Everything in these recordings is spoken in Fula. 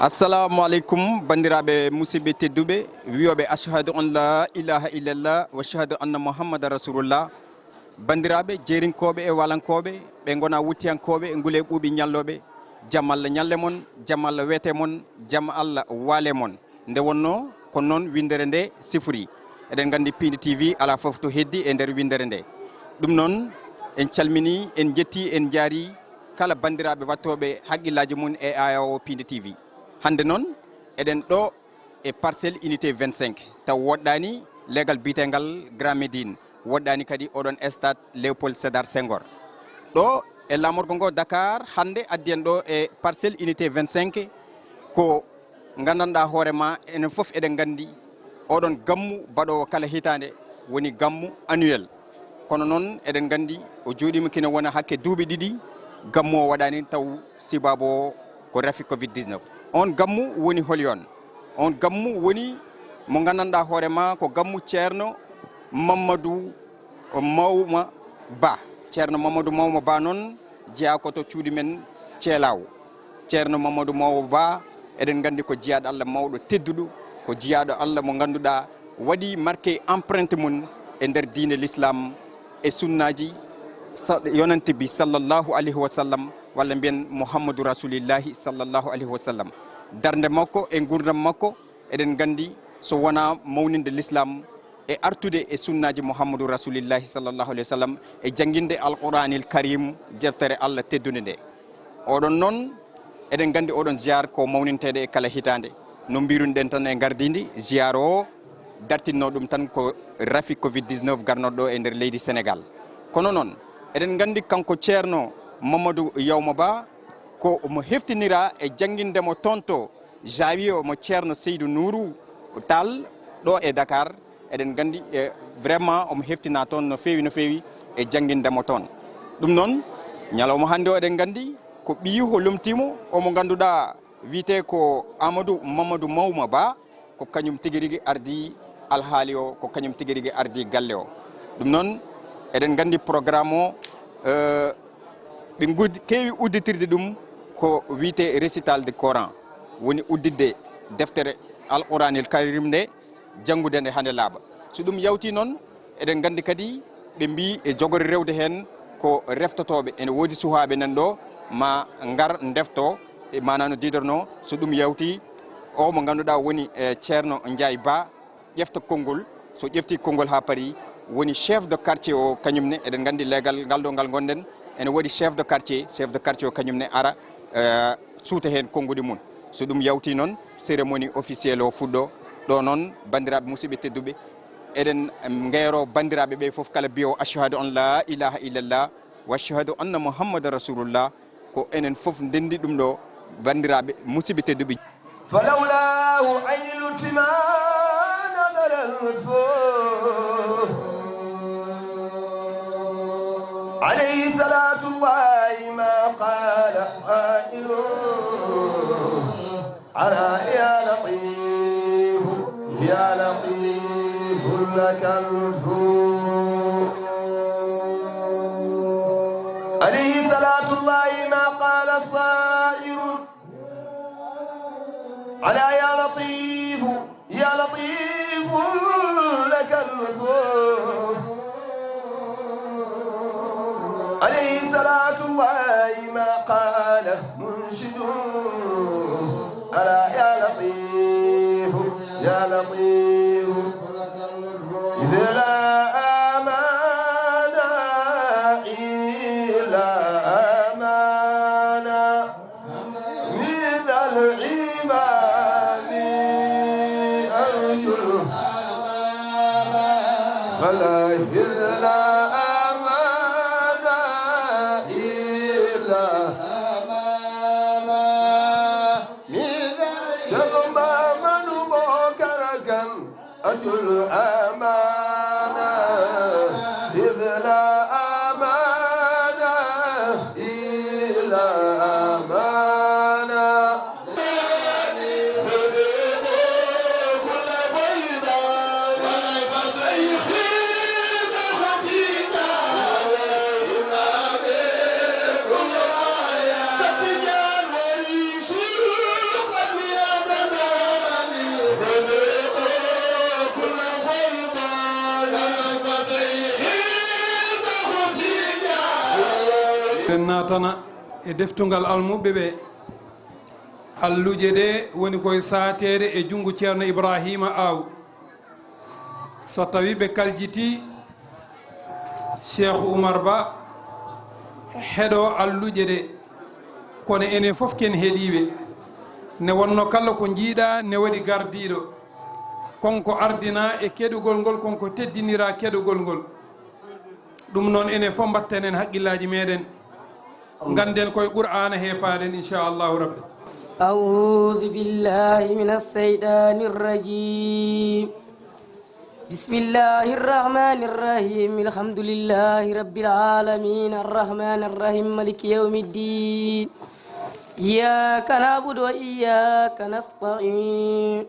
assalamu alaikum bandiraɓe musidɓe tedduɓe wiyoɓe ashhadu an la ilaha illallah wa ashhadu anna muhammada rasulullah. bandiraɓe jerinkoɓe e walankoɓe ɓe gona wuttiyankoɓe e ngule ɓuuɓi ñalloɓe, jaam Allah ñalle mon, jaam Allah weete mon, jaam Allah waale mon. Nde wonno ko noon windere nde sifori. Eɗen gandi Pinde TV ala foof to heddi e nder windere nde. ɗum noon en calmini, en jetti, en jaari kala bandiraɓe wattoɓe haqqillaji mum e ayawo Pinde TV. hande noon eɗen ɗo e parcelle unité 25 taw woɗɗani legal bitengal Grand Médine, woɗɗani kadi oɗon stade Léopold Sédar Senghor. ɗo e lamorgo ngo Dakar hande addi en ɗo e parcelle unité 25 ko gandanɗa hoorema enen foof eɗen gandi oɗon gammu baɗowo kala hitande woni gammu annuel. kono noon eɗen gandi o jooɗima kina wona hakke duuɓi ɗiɗi gammu o waɗani taw sibabo ko rafi Covid-19. on gammu woni holyon? on gammu woni mo gandanɗa hoorema ko gammu ceerno Mamadou Mawma Ba. ceerno Mamadou Mawma Ba noon jeeya koto cuuɗi men ceelaw. ceerno Mamadou Mawma Ba eɗen gandi ko jeeyaɗo Allah mawɗo tedduɗo, ko jeeyaɗo Allah mo ganduɗa waɗi marqué empreinte mum e nder diine l'islam e sunnaji yonante bi sallallahu alayhi wa sallam, walla mbiyen Muhammadou rasulillahi sallallahu alayhi wa sallam. darde makko e gurdam makko eɗen gandi so wona mawninde l'islam e artude e sunnaji Muhammadou rasulillahi sallallahu alayhi wa sallam e jangguinde alquranil karim, deftere Allah teddude nde. oɗon noon eɗen gandi oɗon ziyar ko mawnintede e kala hitande. no mbiruɗen tan e gardidi ziyar o dartinno ɗum tan ko rafi Covid-19 garnoɗo ɗo e nder leydi Sénégal. kono noon eɗen gandi kanko ceerno Mamadou Yawma Ba ko mo heftinira e jangguindemo tonto jawi o mo ceerno Seydou Nourou Tall ɗo e Dakar. eɗen gandi vraiment omo heftina toon no fewi e jangguindemo toon. ɗum noon ñalawma hande o eɗen gandi ko ɓiyu ko lomtimo omo ganduɗa wiyete ko Amadou Mamadou Mawma Ba, ko kañum tigui rigui ardi alhaali o, ko kañum tigui rigui ardi galle o. ɗum noon eɗen gandi programme o ɓe kewi udditirde ɗum ko wiyete récital de Coran, woni uddidde deftere alquranil karim nde, janggude nde hande laaɓa. so ɗum yawti noon eɗen gandi kadi ɓe mbi e jogori rewde hen ko reftotoɓe ene woodi suhaɓe nan ɗo ma ngar defto e manano diderno. so ɗum yawti o mo ganduɗa woni ceerno Ndiaye Ba ƴefta konngol. so ƴefti konngol ha paari woni chef de quartier o kañumne. eɗen gandi legal ngal ɗo ngal gonɗen ene waɗi chef de quartier o kañumne ara suuta hen konngudi mum. so ɗum yawti noon cérémonie officiel o fuɗɗo ɗo noon. bandiraɓe musidɓe tedduɓe eɗen geero bandiraɓe ɓe foof kala biyo ashhadu an la ilaha illallah wa ashhadu anna muhammada rasulullah, ko enen foof ndendi ɗum ɗo bandiraɓe musidɓe tedduɓe. falawlahu ayni lutfi ma nadara lutfu alayhi salatu llahi ma qala qailu ala ya latif ya latif laka lutfu alayhi salatu llahi ma qala sairu على يا لطيف يا لطيف لك اللطف عليه صلاة الله ما قال منشد على يا لطيف يا لطيف إذا لا أمان إلا أمان من العباد أرجو فلا إلا أمان إلا أمان من شرم من بكرك أرجو الأمان إذ لا أمان إلا أمان كل بيضاء natana e deftungal almuɓe ɓe alluje ɗe woni koye saatede e jungo ceerno Ibrahima Aw so tawi ɓe kaljiti Cheikh Oumar Ba heɗo alluje ɗe kono enen fof ken heeɗiɓe ne wonno kala ko jiiɗa ne waɗi gardiɗo konko ardina e keɗugol ngol konko teddinira keɗugol ngol ɗum noon enen fof mbatten haqqillaji meɗen ganden koye qur'ana heepaɗen inchallahu rabbi. أعوذ بالله من الشيطان الرجيم بسم الله الرحمن الرحيم الحمد لله رب العالمين الرحمن الرحيم مالك يوم الدين إياك نعبد وإياك نستعين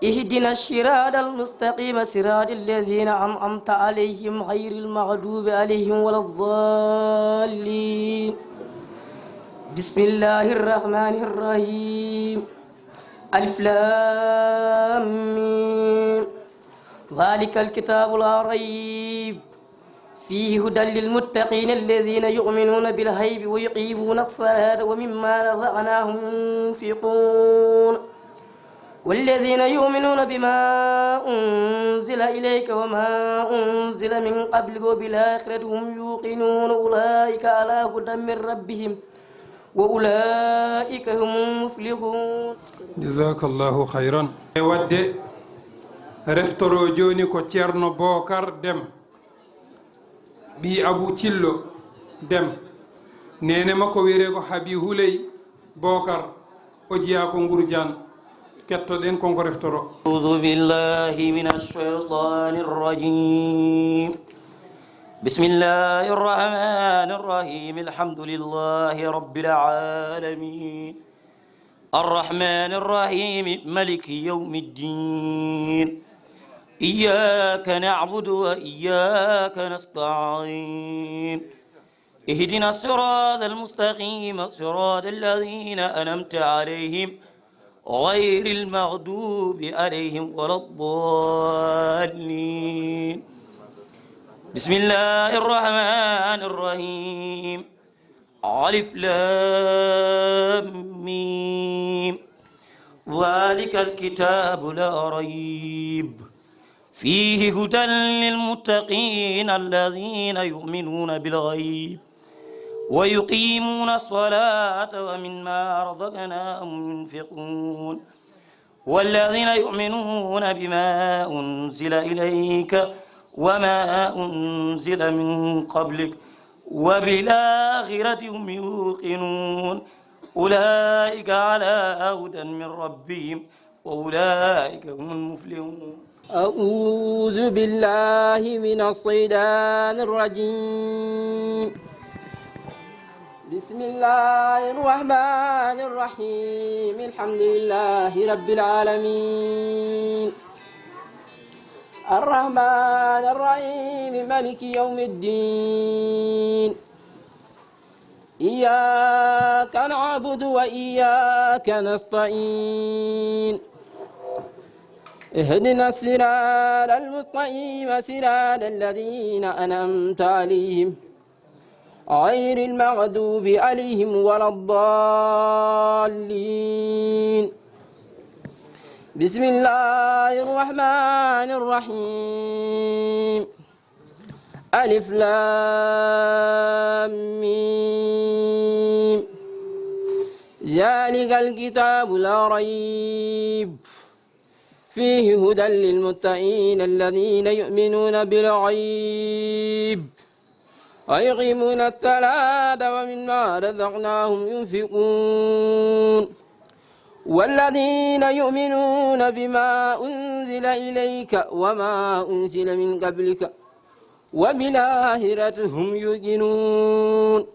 اهدنا الصراط المستقيم صراط الذين أنعمت عليهم غير المغضوب عليهم ولا الضالين بسم الله الرحمن الرحيم ألف لام ميم ذلك الكتاب لا ريب فيه هدى للمتقين الذين يؤمنون بالغيب ويقيمون الصلاة ومما رزقناهم ينفقون والذين يؤمنون بما أنزل إليك وما أنزل من قبلك وبالآخرة هم يوقنون أولئك على هدى من ربهم وأولئك هم المفلحون. جزاك الله خيرا. ودي رفترو جوني كو تيرنو بوكر دم بي أبو تيلو دم نيني مكو ويريكو حبي هولي بوكر أجياكو ngurjan ketto den konko reftoro. أعوذ بالله من الشيطان الرجيم بسم الله الرحمن الرحيم الحمد لله رب العالمين الرحمن الرحيم ملك يوم الدين إياك نعبد وإياك نستعين اهدنا الصراط المستقيم صراط الذين أنعمت عليهم غير المغضوب عليهم ولا الضالين بسم الله الرحمن الرحيم ألف لام ميم ذلك الكتاب لا ريب فيه هدى للمتقين الذين يؤمنون بالغيب ويقيمون الصلاة ومما رزقناهم ينفقون والذين يؤمنون بما أنزل إليك وما أنزل من قبلك وبالآخرة هم يوقنون أولئك على هدى من ربهم وأولئك هم المفلحون. أعوذ بالله من الشيطان الرجيم بسم الله الرحمن الرحيم الحمد لله رب العالمين الرحمن الرحيم مالك يوم الدين إياك نعبد وإياك نستعين اهدنا الصراط المستقيم صراط الذين أنعمت عليهم غير المغضوب عليهم ولا الضالين بسم الله الرحمن الرحيم ألف لام ميم ذلك الكتاب لا ريب فيه هدى للمتقين الذين يؤمنون بالغيب ويقيمون الصلاة ومما رزقناهم ينفقون والذين يؤمنون بما أنزل إليك وما أنزل من قبلك وبالآخرة هم يوقنون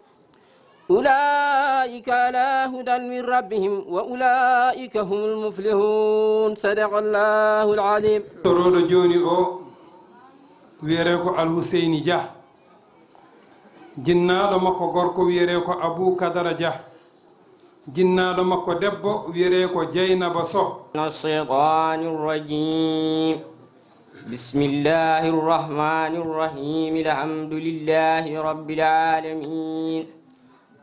أولئك على هدى من ربهم وأولئك هم المفلحون. صدق الله العظيم. ترود جوني أو ويريكو الحسين جاه jinnaɗo makko gorko wiyere ko Abou Kadara Dia jinnaɗo makko debbo wiyere ko Dieynaba Sow. الشيطان الرجيم بسم الله الرحمن الرحيم الحمد لله رب العالمين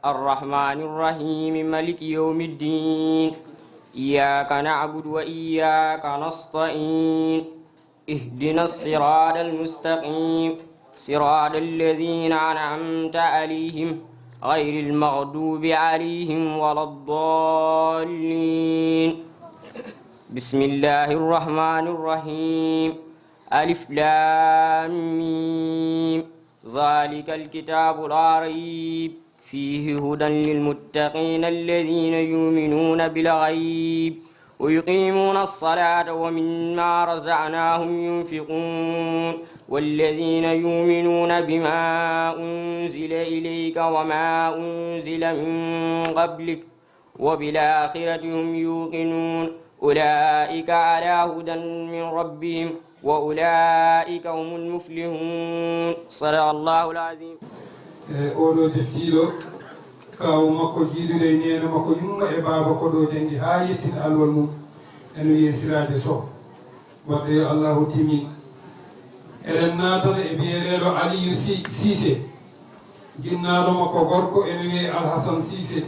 الرحمن الرحيم مالك يوم الدين إياك نعبد وإياك نستعين اهدنا الصراط المستقيم صراط الذين أنعمت عليهم غير المغضوب عليهم ولا الضالين بسم الله الرحمن الرحيم ألف لام ميم ذلك الكتاب لا ريب فيه هدى للمتقين الذين يؤمنون بالغيب ويقيمون الصلاة ومما رزقناهم ينفقون والذين يؤمنون بما أنزل إليك وما أنزل من قبلك وبالآخرة هم يوقنون أولئك على هدى من ربهم وأولئك هم المفلحون صدق الله العظيم oɗo deftiɗo kaw makko jiidude e nena makko yumma e baaba ko ɗo jangi ha yettin alwal mum ene wiye sirade sow wadde yo allahu timi eɗen natana e biyereɗo aliyu sisé jinnaɗo makko gorko ene wiye alhasan sisé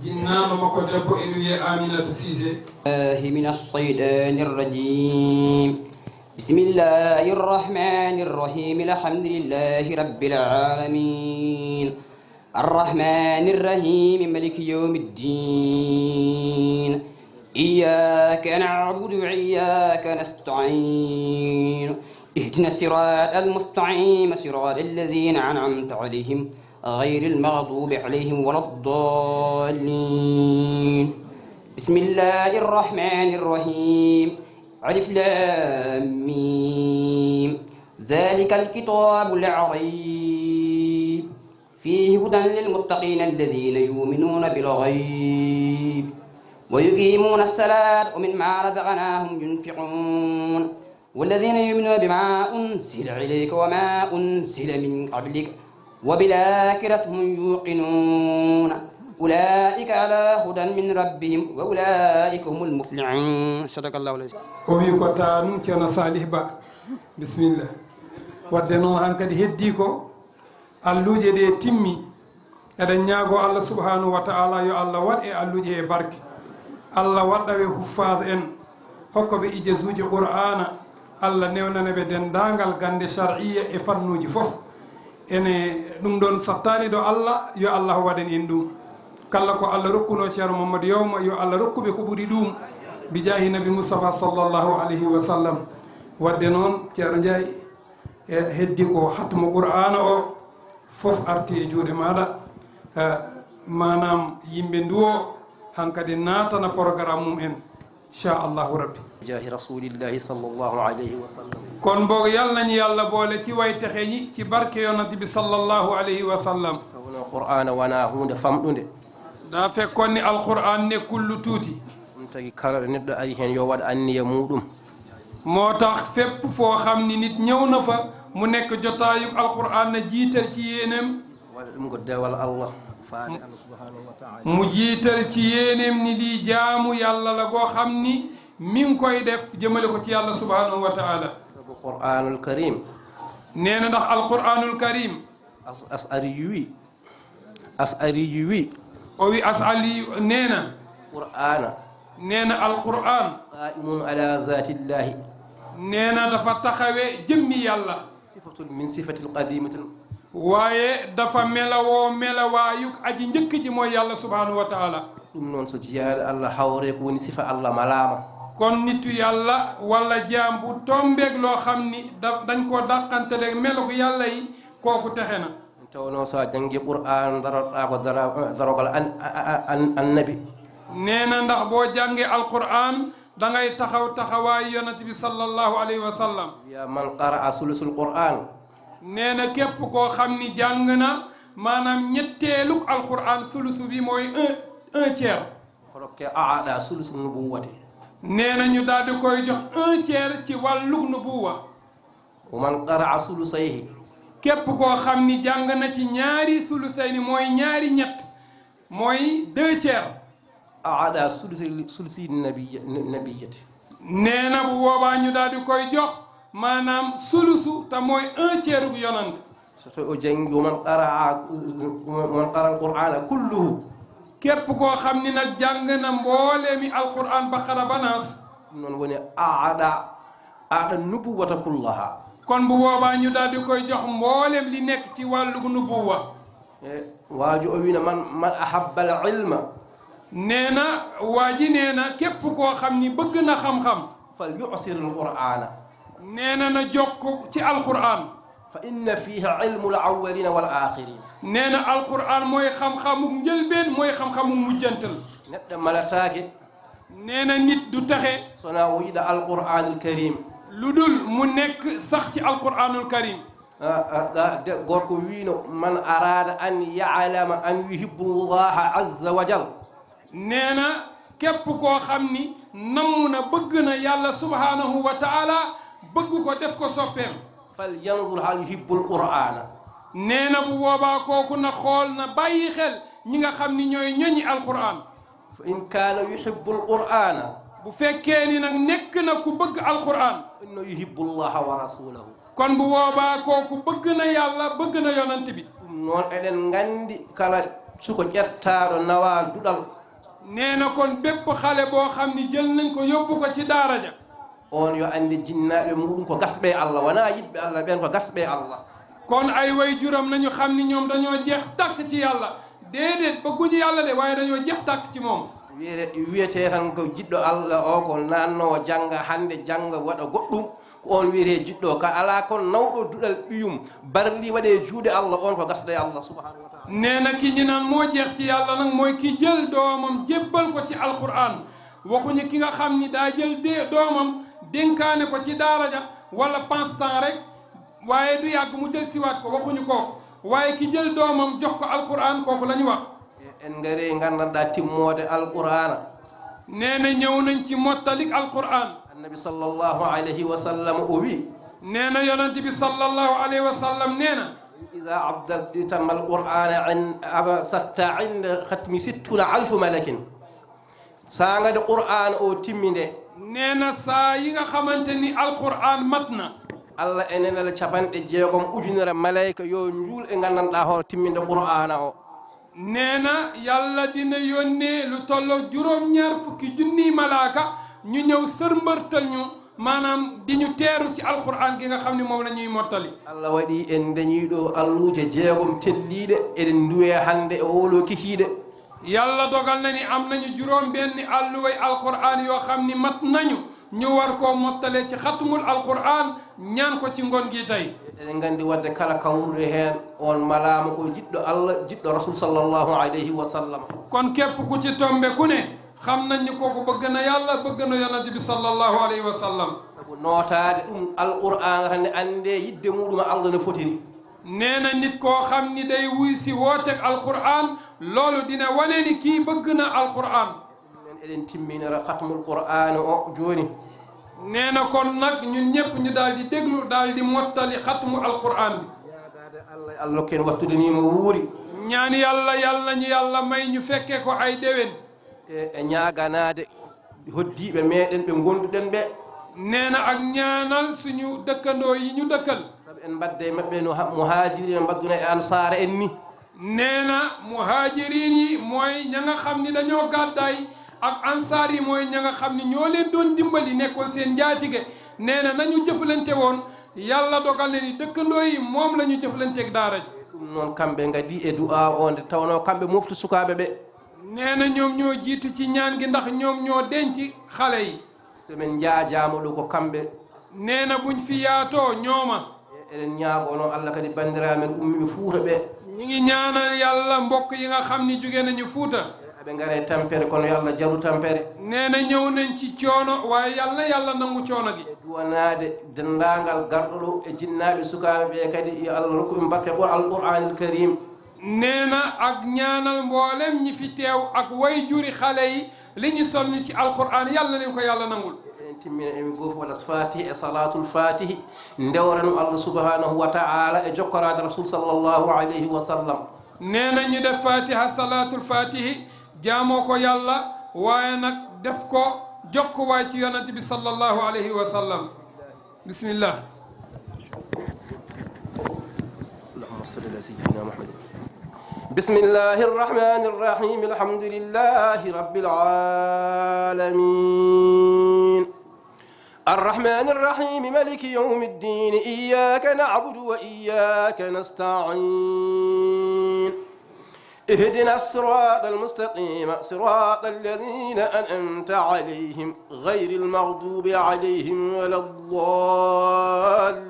jinnaɗo makko debbo ene wiye aminatu sisé من الشيطان الرجيم بسم الله الرحمن الرحيم الحمد لله رب العالمين الرحمن الرحيم مالك يوم الدين إياك نعبد وإياك نستعين اهدنا الصراط المستقيم صراط الذين أنعمت عليهم غير المغضوب عليهم ولا الضالين بسم الله الرحمن الرحيم ألف لام ميم ذلك الكتاب لا ريب فيه هدى للمتقين الذين يؤمنون بالغيب ويقيمون الصلاة ومما رزقناهم ينفقون والذين يؤمنون بما أنزل إليك وما أنزل من قبلك وبالآخرة هم يوقنون أولئك على هدى من ربهم وأولئك هم المفلحون صدق الله العظيم o wi ko tan ceerno salih ba bisimilla wadde noon hankkadi heddi ko alluje ɗe timmi eɗen ñaago allah subhanahu wa ta'ala yo allah waɗ e alluje e barke allah waɗɗaɓe huffade en hokkoɓe ijesuji qur'ana allah newnaneɓe dendagal gande shar'iyya e fannuji foof ene ɗum ɗon sattani ɗo allah yo allah waɗen en ɗum kala ko allah rokkuno ceerno mamadou yawma yo allah rokkuɓe ko ɓuuri ɗum bi jahi nabi moustapha sallllahu alayhi wa sallam wadde noon ceerno ndiaye e heddi ko hatmo qur'ana o fof arti e juuɗe maɗa manam yimɓe nduwo hankadi natana programme mum en inchallahu rabbi jahi rasulillahi sallllahu alayhi wa sallam kon boog yalnañi yallah boole ci way texeñi ci barke yonante bi sallllahu alayhi wa sallam tawno qur'ana wona hunde famɗude da fekkon ni alquran nekkul lu tuuti ɗum tagi kala ɗo neɗɗo ari hen yo waɗ anniya muɗum moo tax fépp foo xam ni nit ñëw na fa mu nekk jotaayub alquran na jiital ci yéenem waɗa ɗum ko dewal allah faade allah subhanahu wa taala mu jiital ci yéenem ni lii jaamu yàlla la goo xam ni mi ngi koy def jëmale ko ci yàlla subhanahu wa taala sabu qur'anul karim nee na ndax alquranul karim asari yu wi o wi asali nee na qur'ana nee na alquran qaimun ala zatillahi nee na dafa taxawe jëmmi yàlla sifatun min sifatil qadimatin waaye dafa melawoo melawaayuk aji njëkk ji mooy yàlla subhanahu wa taala ɗum noon so jiyaade allah hawre ko woni sifa allah malama kon nitu yàlla wala jaam bu tombeeg loo xam ni dañ koo dàqantele melo ko yàlla yi kooku texe na tawno so a jangi qur'an daroɗa ko darogal annabi nee na ndax boo jàngee alquran da ngay taxaw taxawaayu yonent bi sallallahu alayhi wa sallam wiya man qara'a sulusul qur'an nee na képp koo xam ni jàng na maanaam ñetteeluk alquran sulusu bi mooy un tiers horokke aaɗa sulusul nubuwati nee na ñu daal di koy jox un tiers ci wàllug nubuwa wa man qara'a sulusayhi képp koo xam ni jàng na ci ñaari sulusayni mooy ñaari ñett mooy deux tiers aaɗa sulusi nabiyati nee na bu boobaa ñu daal di koy jox maanaam sulusu te mooy 1/3 gu yonant so tawi o jangi woman qara alqur'ana kulluhu képp koo xam ni nag jàng na mbooleemi alquran baqara ba naas ɗum noon woni aɗa nubuwata kullaha kon bu boobaa ñu daal di koy jox mbooleem li nekk ci wàllu nubuwa waaji o wina man ahabba al ilma nee na waa ji nee na képp koo xam ni bëgg na xam-xam fal yusir alqur'ana nee na na jokk ci alquran fa inna fiha ilmu al awwalina wal akhirin nee na alquran mooy xam-xamu njëlbeen mooy xam-xamu mujjantal neɗɗo malatake nee na nit du taxe sona o yiɗa alqur'anul karim lu dul mu nekk sax ci alquranul karim gorko wino man arada an ya'lama an yuhibbu llaha azza wa jal nee na képp koo xam ni namm na bëgg na yàlla subhanahu wa taala bëgg ko def ko soppeem fal yanzur hal yuhibbu alqur'ana nee na bu boobaa kooku na xool na bàyyi xel ñi nga xam ni ñooy ñoñi alquran fa in kaana yuhibbu alqur'ana bu fekkee ni nag nekk na ku bëgg alquran innahu yuhibbu llaha wa rasulahu kon bu boobaa kooku bëgg na yàlla bëgg na yonant bi ɗum noon eɗen gandi kala suko ƴettaɗo nawa duɗal nee na kon bépp xale boo xam ni jël nañ ko yóbbu ko ci daara ja on yo andi jinnaɓe muɗum ko gasɓe allah wona yiɗɓe allah ɓen ko gasɓe allah kon ay way juram nañu xam ni ñoom dañoo jeex tàkk ci yàlla déedéet bëgguñu yàlla de waaye dañoo jeex tàkk ci moom wiyete tan ko jiɗɗo allah o ko nannowo jangga hande jangga waɗa goɗɗum ko on wiyete jiɗɗo ka ala kon nawɗo duɗal ɓiyum barli waɗe juuɗe allah on ko gasɗe allah subhanahu wa taala nee na ki ñu naan moo jeex ci yàlla nag mooy ki jël doomam jébbal ko ci alquran waxuñu ki nga xam ni daa jël doomam dénkaane ko ci daara ja wala passe-temps rek waaye du yàgg mu jël siwaat ko waxuñu ko waaye ki jël doomam jox ko alquran kooku la ñu wax en ngari gandanɗa timmode alqur'ana nee na ñëw nañ ci mottalik alquran annabi sallallahu alayhi wa sallam o wi nee na yonent bi sallallahu alayhi wa sallam nee na ida abdaltama alqur'ana satta inda khatmi 60 malakin sa ngade qur'an o timminde nee na saa yi nga xamante ni alquran mat na allah enenala capanɗe 6 ujunere malayka yo njuul e gandanɗa ho timminde qur'ana o nee na yàlla dina yónnee lu tolloo 2,4 malaaka ñu ñëw sërmbërtal ñu maanaam di ñu teeru ci alquran gi nga xam ne moom la ñuy mottali allah waɗi en dañiɗo alluje 6 telliɗe eɗen duwe hande e oɗo kikiɗe yàlla dogal na ni am nañu juróom-benni alluway alquran yoo xam ni mat nañu ñu war koo mottale ci xatmul alquran ñaan ko ci ngoon gi tey eɗen gandi wadde kala kawruɗo hen on malama ko jiɗɗo allah jiɗɗo rasul sallllahu alayhi wa sallam kon képp ku ci tombe ku ne xam nañ ni kooku bëgg na yàlla bëgg na yonent bi sallallahu alayhi wa sallam sabu nootade ɗum alqur'an tan ande yidde muɗum allah no fotiri nee na nit koo xam ni day wuy si wooteeg alquran loolu dina wane ni kii bëgg na alquran men eɗen timminara khatmul qur'an o joni nee na kon nag ñun ñëpp ñu daal di déglu daal di mottali xatmu alquran bi yaadade allah ken wattude ni mo wuuri ñaan yàlla yàlla nañu yàlla may ñu fekke ko ay déwén e ñaganade hoddiɓe meɗen ɓe gonduɗen ɓe nee na ak ñaanal suñu dëkkandoo yi ñu dëkkal saabu en mbadde maɓɓe no muhajirina mbadduna e ansara en ni nee na muhajirin yi mooy ña nga xam ni dañoo gàddaay ak ansaar yi mooy ña nga xam ni ñoo leen doon dimbali nekkoon seen njaatige nee na nañu jëflante woon yàlla dogal na ni dëkkandoo yi moom la ñu jëflanteeg daara ji ɗum noon kamɓe gadi e du'a o nde tawno kamɓe moftu sukaɓe ɓe nee na ñoom ñoo jiitu ci ñaan gi ndax ñoom ñoo denc xale yi somin jaajama ɗo ko kamɓe nee na buñ fi yaatoo ñooma eɗen ñaago noon allah kadi bandiramen ummiɓe fuuta ɓe ñi ngi ñaanal yàlla mbokk yi nga xam ni jóge nañu fuuta aɓe gaare tampere kono yo allah jaru tampere nee na ñëw nañ ci coono waaye yàlla nangu coono gi e duwanade dendagal garɗo ɗo e jinnaɓe sukaɓe ɓe kadi yo allah rokku ɓe barke alqur'anil karim nee na ak ñaanal mboolem ñi fi teew ak way juri xale yi li ñu sonn ci alquran yàlla leen ko yàlla nangul en timmina emi goof waɗas fatihi e salatul fatihi ndewranum allah subhanahu wa ta'ala e jokkorade rasul sallllahu alayhi wa sallam nee na ñu def fatiha salatul fatihi jaamoo ko yàlla waaye nag def ko jokk waay ci yonent bi sallallahu alayhi wa sallam بسم الله. اللهم صل على سيدنا محمد. بسم الله الرحمن الرحيم. الحمد لله رب العالمين الرحمن الرحيم ملك يوم الدين. إياك نعبد وإياك نستعين. اهدنا الصراط المستقيم صراط الذين أنعمت عليهم غير المغضوب عليهم ولا الضالين.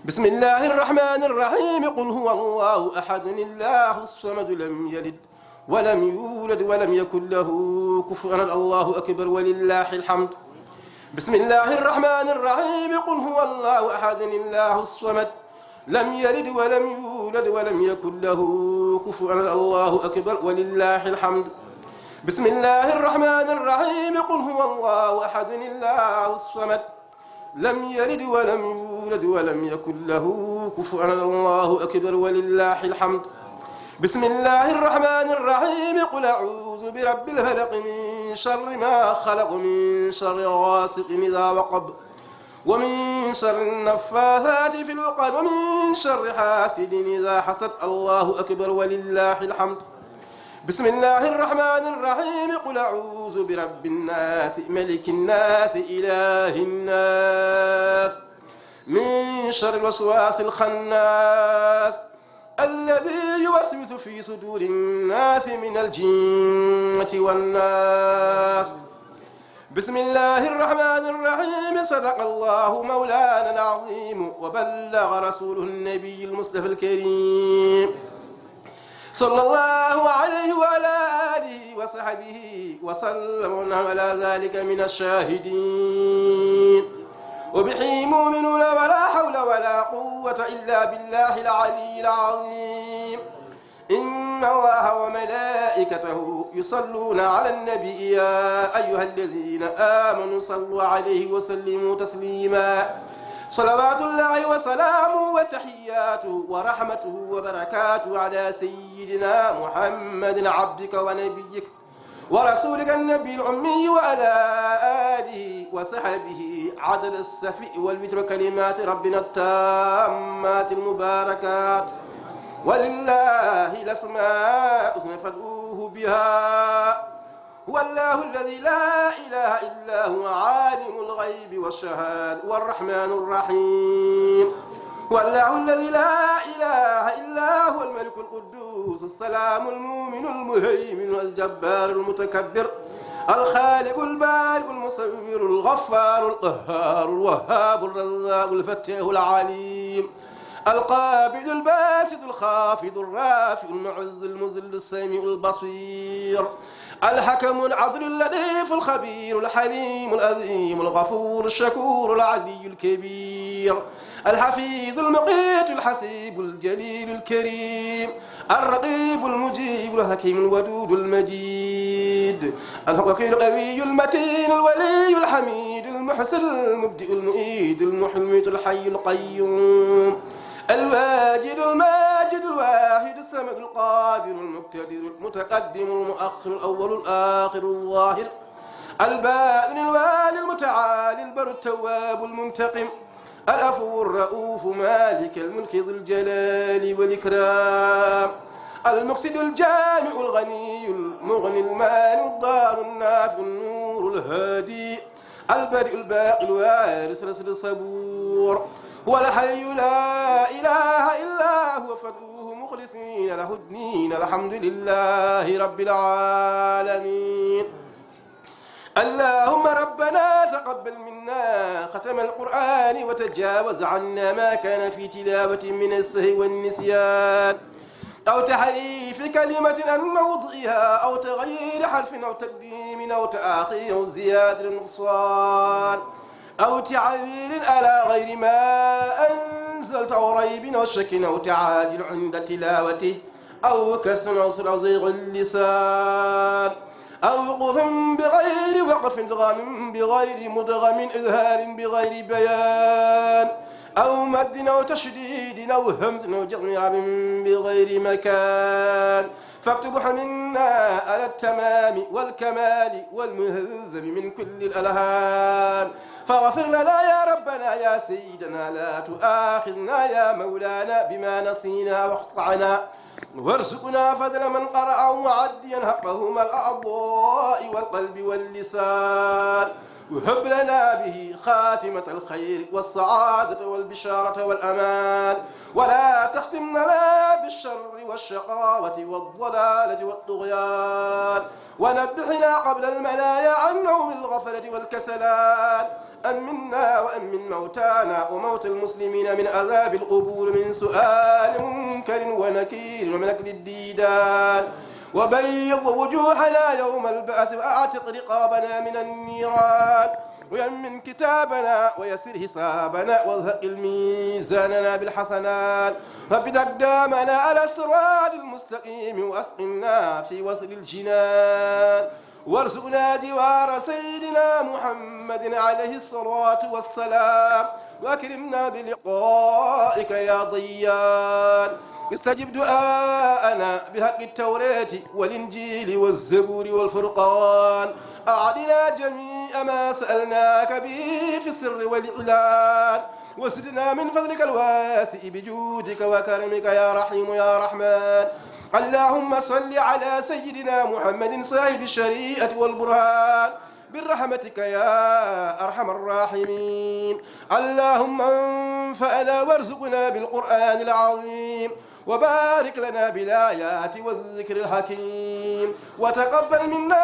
بسم الله الرحمن الرحيم. قل هو الله أحد الله الصمد لم يلد ولم يولد ولم يكن له كفوا أحد. الله أكبر ولله الحمد. بسم الله الرحمن الرحيم. قل هو الله أحد الله الصمد لم يلد ولم يولد ولم يكن له كفوا أحد. الله أكبر ولله الحمد. بسم الله الرحمن الرحيم. قل هو الله أحد الله الصمد لم يلد ولم يولد ولم يكن له كفوا أحد. الله أكبر ولله الحمد. بسم الله الرحمن الرحيم. قل أعوذ برب الفلق من شر ما خلق من شر غاسق إذا وقب ومن شر النفاثات في العقد ومن شر حاسد إذا حسد. الله أكبر ولله الحمد. بسم الله الرحمن الرحيم. قل أعوذ برب الناس ملك الناس إله الناس من شر الوسواس الخناس الذي يوسوس في صدور الناس من الجنة والناس. بسم الله الرحمن الرحيم. صدق الله مولانا العظيم وبلغ رسوله النبي المصطفى الكريم صلى الله عليه وعلى آله وصحبه وسلم ونحن على ذلك من الشاهدين وبه مؤمنون ولا حول ولا قوة إلا بالله العلي العظيم. إن الله وملائكته يصلون على النبي يا أيها الذين آمنوا صلوا عليه وسلموا تسليما. صلوات الله وسلامه وتحياته ورحمته وبركاته على سيدنا محمد عبدك ونبيك ورسولك النبي الأمي وعلى آله وصحبه عدد السفء والوتر كلمات ربنا التامات المباركات. ولله الأسماء الحسنى فادعوه بها. هو الله الذي لا إله إلا هو عالم الغيب والشهادة والرحمن الرحيم. هو الله الذي لا إله إلا هو الملك القدوس السلام المؤمن المهيمن الجبار المتكبر الخالق البارئ المصور الغفار القهار الوهاب الرزاق الفتاح العليم القابض الباسط الخافض الرافع المعز المذل السميع البصير الحكم العدل اللطيف الخبير الحليم العظيم الغفور الشكور العلي الكبير الحفيظ المقيت الحسيب الجليل الكريم الرقيب المجيب الحكيم الودود المجيد الحكيم القوي المتين الولي الحميد المحسن المبدئ المؤيد المحيي المميت الحي القيوم الواجد الماجد الواحد الصمد القادر المقتدر المتقدم المؤخر الأول الآخر الظاهر الباطن الوالي المتعالي البر التواب المنتقم العفو الرؤوف مالك الملك ذو الجلال والإكرام المقصد الجامع الغني المغني المانع الضار النافع النور الهادي البديع الباقي الوارث رسل الصبور هو الحي لا إله إلا هو فادعوه مخلصين له الدين الحمد لله رب العالمين. اللهم ربنا تقبل منا ختم القرآن وتجاوز عنا ما كان في تلاوة من السهو والنسيان أو تحريف كلمة عن موضعها أو تغيير حرف أو تقديم أو تأخير أو زيادة نقصان أو تعبير على غير ما أنزلت أو ريب أو شك أو تعادل عند تلاوته أو كسر أو صر أو زيغ اللسان أو وقوف بغير وقف إدغام بغير مدغم إظهار بغير بيان أو مد أو تشديد أو همز أو جزم بغير مكان فاكتبح منا على التمام والكمال والمهذب من كل الألهان فاغفر لنا يا ربنا يا سيدنا لا تؤاخذنا يا مولانا بما نسينا واخطأنا وارزقنا فضل من قرأ معديا حقه مع الأعضاء والقلب واللسان وهب لنا به خاتمة الخير والسعادة والبشارة والأمان ولا تختم لنا بالشر والشقاوة والضلالة والطغيان ونبحنا قبل المنايا عن نوم الغفلة والكسلان أمنا وأمن موتانا وموت المسلمين من عذاب القبور من سؤال منكر ونكير ومن أكل الديدان وبيض وجوهنا يوم البعث وأعتق رقابنا من النيران ويمن كتابنا ويسر حسابنا وازهق ميزاننا بالحسنات رب دامنا على الصراط المستقيم واسقنا في وصل الجنان وارزقنا جوار سيدنا محمد عليه الصلاة والسلام واكرمنا بلقائك يا ضيان استجب دعاءنا بحق التوراة والإنجيل والزبور والفرقان أعطنا جميع ما سألناك به في السر والإعلان وزدنا من فضلك الواسع بجودك وكرمك يا رحيم يا رحمن اللهم صل على سيدنا محمد صاحب الشريعة والبرهان برحمتك يا أرحم الراحمين اللهم انفعنا وارزقنا بالقرآن العظيم وبارك لنا بالآيات والذكر الحكيم وتقبل منا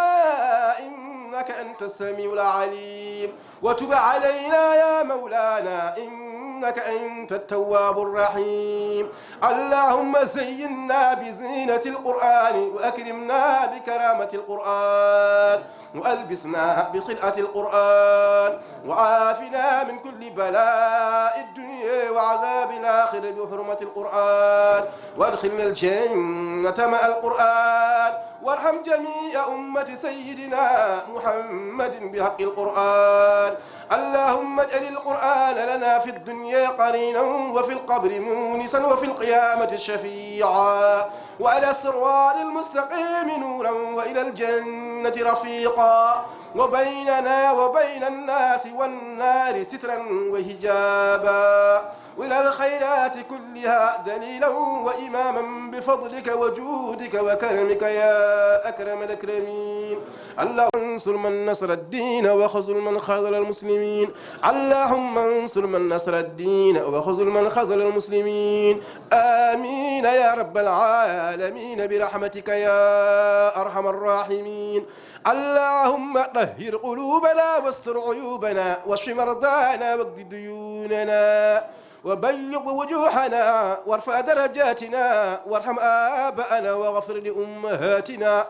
إنك أنت السميع العليم وتب علينا يا مولانا إنك أنت التواب الرحيم اللهم زينا بزينة القرآن وأكرمنا بكرامة القرآن وألبسنا بخلعة القرآن وعافنا من كل بلاء الدنيا وعذاب الآخرة بحرمة القرآن وادخلنا الجنة مع القرآن وارحم جميع أمة سيدنا محمد بحق القرآن اللهم اجعل القرآن لنا في الدنيا قرينا وفي القبر مونسا وفي القيامة شفيعا وعلى الصراط المستقيم نورا وإلى الجنة رفيقا وبيننا وبين الناس والنار سترا وحجابا وإلى الخيرات كلها دليلا وإماما بفضلك وجودك وكرمك يا أكرم الأكرمين اللهم انصر من نصر الدين وخذل من خذل المسلمين اللهم انصر من نصر الدين وخذل من خذل المسلمين آمين يا رب العالمين برحمتك يا أرحم الراحمين اللهم طهر قلوبنا واستر عيوبنا واشف مرضانا واقض ديوننا وبيض وجوهنا وارفع درجاتنا وارحم آباءنا واغفر لأمهاتنا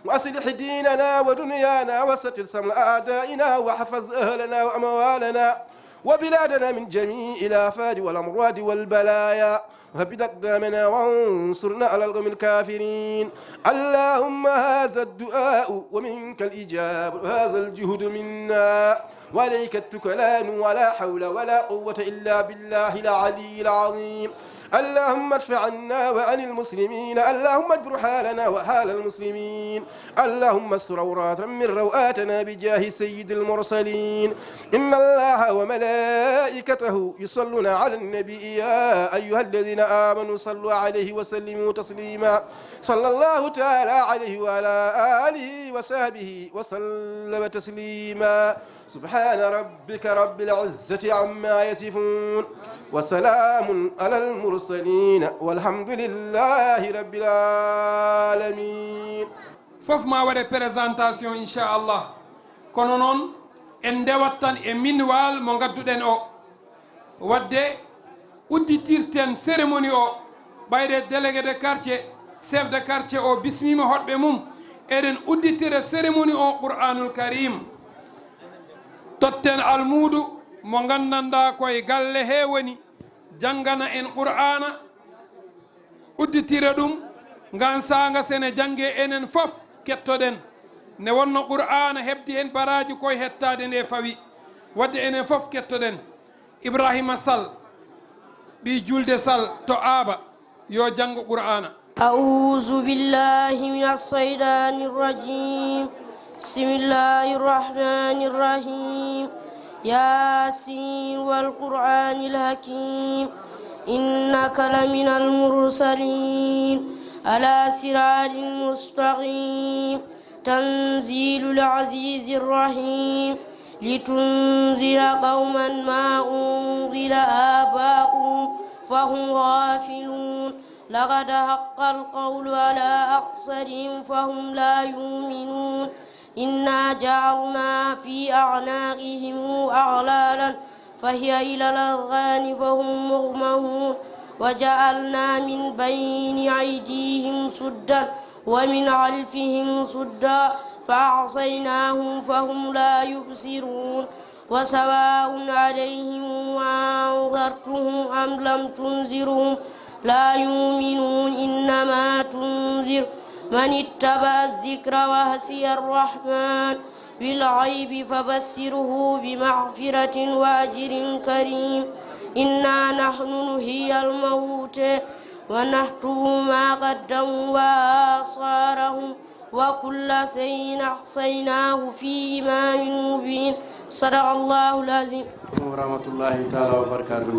وأصلح ديننا ودنيانا وستر سمع أعدائنا وحفظ أهلنا وأموالنا وبلادنا من جميع الآفات والأمراض والبلايا وهبد أقدامنا وانصرنا على القوم الكافرين اللهم هذا الدعاء ومنك الإجابة وهذا الجهد منا وعليك التكلان ولا حول ولا قوة إلا بالله العلي العظيم اللهم ادفع عنا وعن المسلمين اللهم اجبر حالنا وحال المسلمين اللهم استر عوراتنا من روآتنا بجاه سيد المرسلين إن الله وملائكته يصلون على النبي يا أيها الذين آمنوا صلوا عليه وسلموا تسليما صلى الله تعالى عليه وعلى آله وصحبه وسلم تسليما سبحان ربك رب العزة عما يصفون وسلام على المرسلين والحمد لله رب العالمين fof ma waɗe présentation inchallah kono noon en ndewat tan e minwal mo gadduɗen o wadde udditirten cérémonie o ɓayde délégué de quartier chef de quartier o bismima hoɗɓe mum eɗen udditira cérémonie o qur'anul karim totten almuudu mo gandanda koye galle he woni janggana en qur'ana udditira ɗum gan sanga sene jangge enen fof kettoɗen ne wonno qur'ana hebdi hen baraji koye hettade nde fawi wadde enen fof kettoɗen Ibrahima Sall ɓi julde Sall to Aaba yo janggo qur'ana. أعوذ بالله من الشيطان الرجيم بسم الله الرحمن الرحيم ياسين والقرآن الحكيم إنك لمن المرسلين على صراط مستقيم تنزيل العزيز الرحيم لتنذر قوما ما أنذر آباؤهم فهم غافلون لقد حق القول على أكثرهم فهم لا يؤمنون إنا جعلنا في أعناقهم أغلالا فهي إلى الأذقان فهم مغمهون وجعلنا من بين أيديهم سدا ومن خلفهم سدا فأعصيناهم فهم لا يبصرون وسواء عليهم أنذرتهم أم لم تنذرهم لا يؤمنون إنما تنذر من اتبع الذكر وخشي الرحمن بالغيب فبشره بمغفرة وأجر كريم إنا نحن نحيي الموتى ونكتب ما قدموا وآثارهم وكل شيء أحصيناه في إمام مبين صدق الله العظيم ورحمة الله تعالى وبركاته.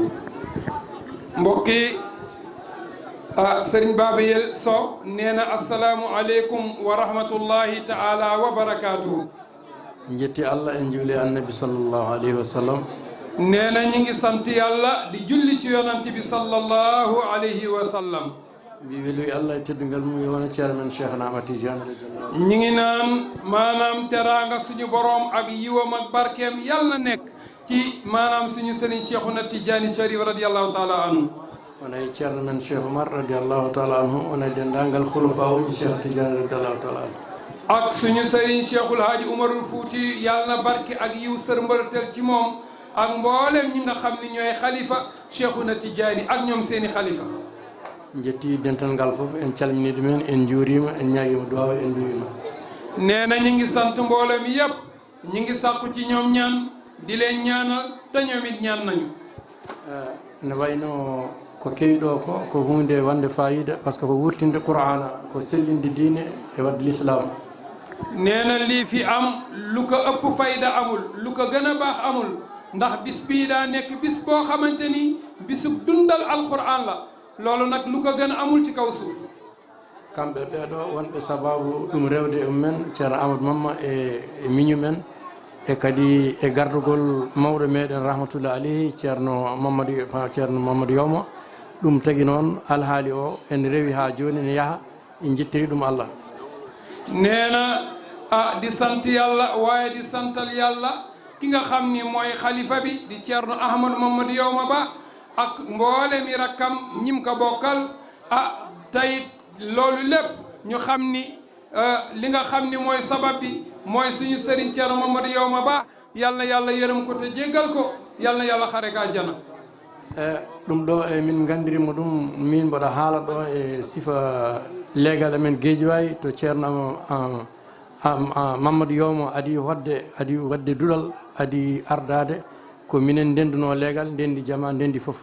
mbokki Serigne Babayel Sow nee na asalaamualeykum wa rahmatullahi taala wa barakaatuhu. njetti Allah en juuli annabi sallallahu alayhi wa sallam. nee na ñi ngi sant yàlla di julli ci yonent bi sallallahu alayhi wa sallam. mbi weluy Allah e teddungal mum yo wona ceerno men Cheikhna Ahmad Tidiane. ñi ngi naan maanaam teraanga suñu borom ak yiwam ak barkeem yàlla na nekk ci maanaam suñu sëriñ Cheikhuna Tidiane Cherif radiyallahu taala anhu. wonay ceerno men Cheikh Oumar radiyallahu taala anhu wonay dendaangal xulafa uji Cheikh Tidiane radiyallahu taala anhu. ak suñu sëriñ Cheikhul Haaji Umarul Fuuti yàlla na barke ak yiw sërmbërtel ci moom ak mboolem ñi nga xam ni ñooy xalifa Cheikhuna Tidiane ak ñoom seeni xalifa. jetti dental ngal fof en calmini ɗumen en juurima en ñaagima duwaw en duwima. nee na ñi ngi sant mbooloo mi yëpp ñi ngi sàkku ci ñoom ñaan di leen ñaanal te ñoom it ñaan nañu. ne wayno ko kewiɗo ko hunde wande fayida par ce que ko wurtinde qur'ana ko sellinde diine e wadde l'islam. nee na lii fi am lu ko ëpp fayda amul lu ko gën a baax amul ndax bis bii daa nekk bis boo xamante ni bisub dundal alquran la loolu nag lu ko gën a amul ci kaw suuf. kamɓe ɓeeɗo wonɓe sababu ɗum rewde e mumen ceerno Amadou Mamma e miñu men e kadi e gardugol mawɗo meɗen rahmatullah alayhi ceerno Mamadou Yawma ɗum tagi noon alhaali o en rewi ha joni ne yaaha en jettiri ɗum Allah. nee na di sant yàlla waaye di santal yàlla ki nga xam ni mooy xalifa bi di ceerno Ahmadou Mamadou Yawma Ba ak mboole mi rakkam ñim ko bokkal tayit loolu lépp ñu xam ni li nga xam ni mooy sabab bi mooy suñu sëriñ ceerno Mamadou Yawma Ba yal na yàlla yërëm ko te jéggal ko yal na yàlla xare ka àjjana. ɗum ɗo e min gandirimo ɗum min mbaɗa haala ɗo e sifa leegal amen Guédiawaye to ceerno Mamadou Yawma adi wadde duɗal adi ardade ko minen ndenduno leegal ndendi jama ndendi fof.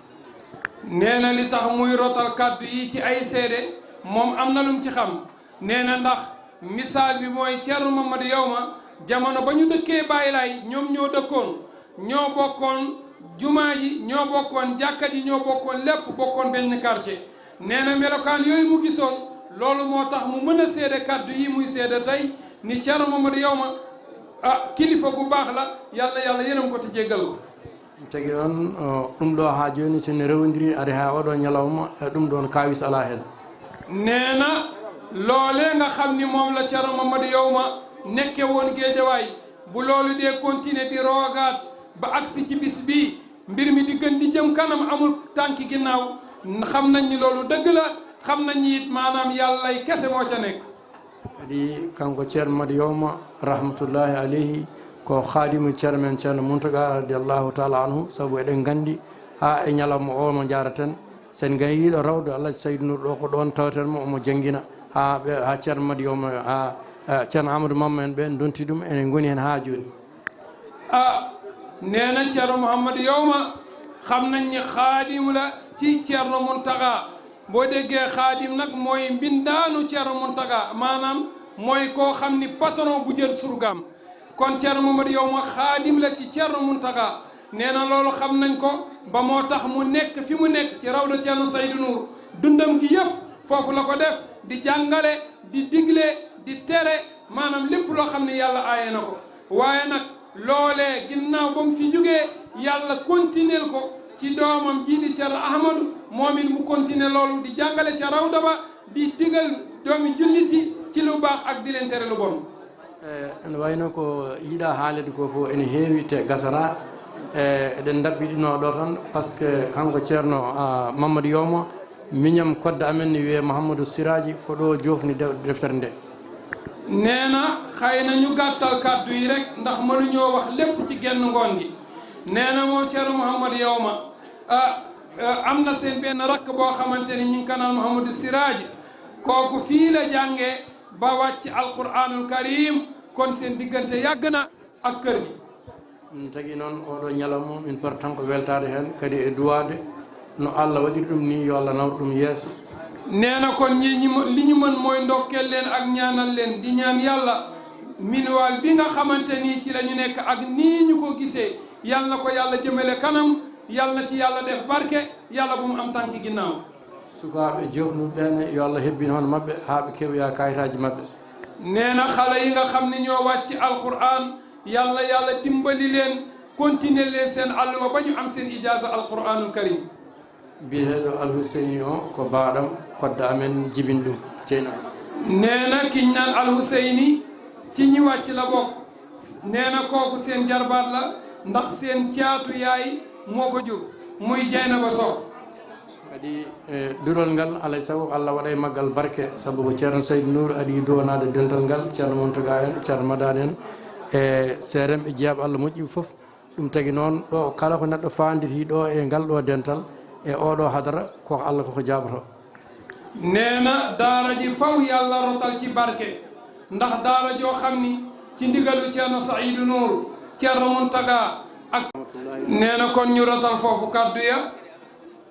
nee na li tax muy rotal kaddu yi ci ay seede moom am na lum ci xam nee na ndax misaal bi mooy ceerno Mamadou Yawma jamono ba ñu dëkkee Baay Laay ñoom ñoo dëkkoon ñoo bokkoon jumaa ji ñoo bokkoon jàkka ji ñoo bokkoon lépp bokkoon benn quartier. nee na melokaan yooyu mu gisoon loolu moo tax mu mën a seede kaddu yi muy seede tey ni ceerno Mamadou Yawma kilifa bu baax la yàlla yërëm ko te jéggal ko. tagi noon ɗum ɗo ha joni sene rewodiri ari ha oɗo ñalawma ɗum ɗon kawis ala hen. nee na loolee nga xam ni moom la ceerno Mamadou Yawma nekke woon Guédiawaye bu loolu dee continuer di roogaat ba agsi ci bis bii mbir mi di gën di jëm kanam amul tànki ginnaaw xam nañ ni loolu dëgg la xam nañ ni it maanaam yàllay kese moo ca nekk. kadi kanko ceerno Mamadou Yawma rahmatullahi alayhi ko khadimu ceerno men ceerno Muntaga radiallahu taala anhu sabu eɗen gandi ha e ñalawma o mo jaraten sen gayiɗo rawde Alhaji Saydou Nour ɗo ko ɗon tawaten mo omo jangguina ha ceerno Mamadou Yawma ha ceerno Amadou Mamma en ɓen donti ɗum enen goni hen ha joni. nee na ceerno Mouhamadou Yawma xam nañ ni xaadim la ci ceerno Muntaga boo déggee xaadim nag mooy mbindaanu ceerno Muntaga maanaam mooy koo xam ni patron bu jël surgaam kon Ceerno Mamadou Yawma xaadim la ci Ceerno Muntaga nee na loolu xam nañ ko ba moo tax mu nekk fi mu nekk ci rawda Ceerno Seydou Nour dundam gi yëpp foofu la ko def di jàngale di digle di tere maanaam lépp loo xam ne yàlla aaye na ko waaye nag loolee ginnaaw ba mu fi jógee yàlla continuer ko ci doomam jii di Ceerno Ahmadou moom it mu continuer loolu di jàngale ca rawda ba di digal doomi julliti ci lu baax ak di leen tere lu bon. ene wayno ko yiɗa haalede ko fof ene heewi te gasara eɗen dabbiɗino ɗo tan par ce que kanko Ceerno Mamadou Yawma miñam kodde amen ne wiye Mouhamadou Siraji ko ɗo jofni deftere nde nee na xëy na ñu gàttal kàddu yi rek ndax mënuñoo wax lépp ci genn ngoon gi nee na moom Ceerno Mouhamadou Yawma am na seen benn rakk boo xamante ni ñu ngi ko naan Mouhamadou Siraji kooku fii la jàngee ba wàcc alquranul karim kon seen diggante yàgg na ak kër gi ɗum tagi noon oɗo ñalawma min poti tan ko weltade hen kadi e duwade no Allah waɗiri ɗum ni yo Allah nawr ɗum yeeso nee na kon li ñu mën mooy ndokkeel leen ak ñaanal leen di ñaan yàlla minwaal bi nga xamante nii ci la ñu nekk ak nii ñu ko gisee yal na ko yàlla jëmale kanam yal na ci yàlla def barke yàlla bu mu am tànki ginnaaw sukaɓe jofnuɓeɓene yo Allah hebbin hono mabɓe haa ɓe keɓoya kayitaji mabɓe nee na xale yi nga xam ne ñoo wàcc alquran yàlla dimbali leen continuer leen seen alluwa ba ñu am seen ijaza alquranul karim biyeteɗo Alhuseyni o ko baaɗam kodde amen jibin ɗum ceyna nee na kiñ naan Alhuseyni ci ñi wàcc la bokk nee na kooku seen jarbaat la ndax seen caatu yaay moo ko jur muy Jeynaba Sow kadi durol ngal alay sago Allah waɗa maggal barke sabu ko Ceerno Seydou Nour aɗi duwanade dental ngal Ceerno Mountaga en Ceerno Madane en e seeremɓe jeyaɓe Allah moƴƴiɓe fof ɗum tagi noon ɗo kala ko neɗɗo fanditi ɗo e ngal ɗo dental e oɗo hadara koko Allah koko jaboto nee na daara ji faw yàlla rotal ci barke ndax daara joo xam ni ci ndigalu Ceerno Seydou Nour Ceerno Mountaga ak nee na kon ñu rotal foofu kàddu ya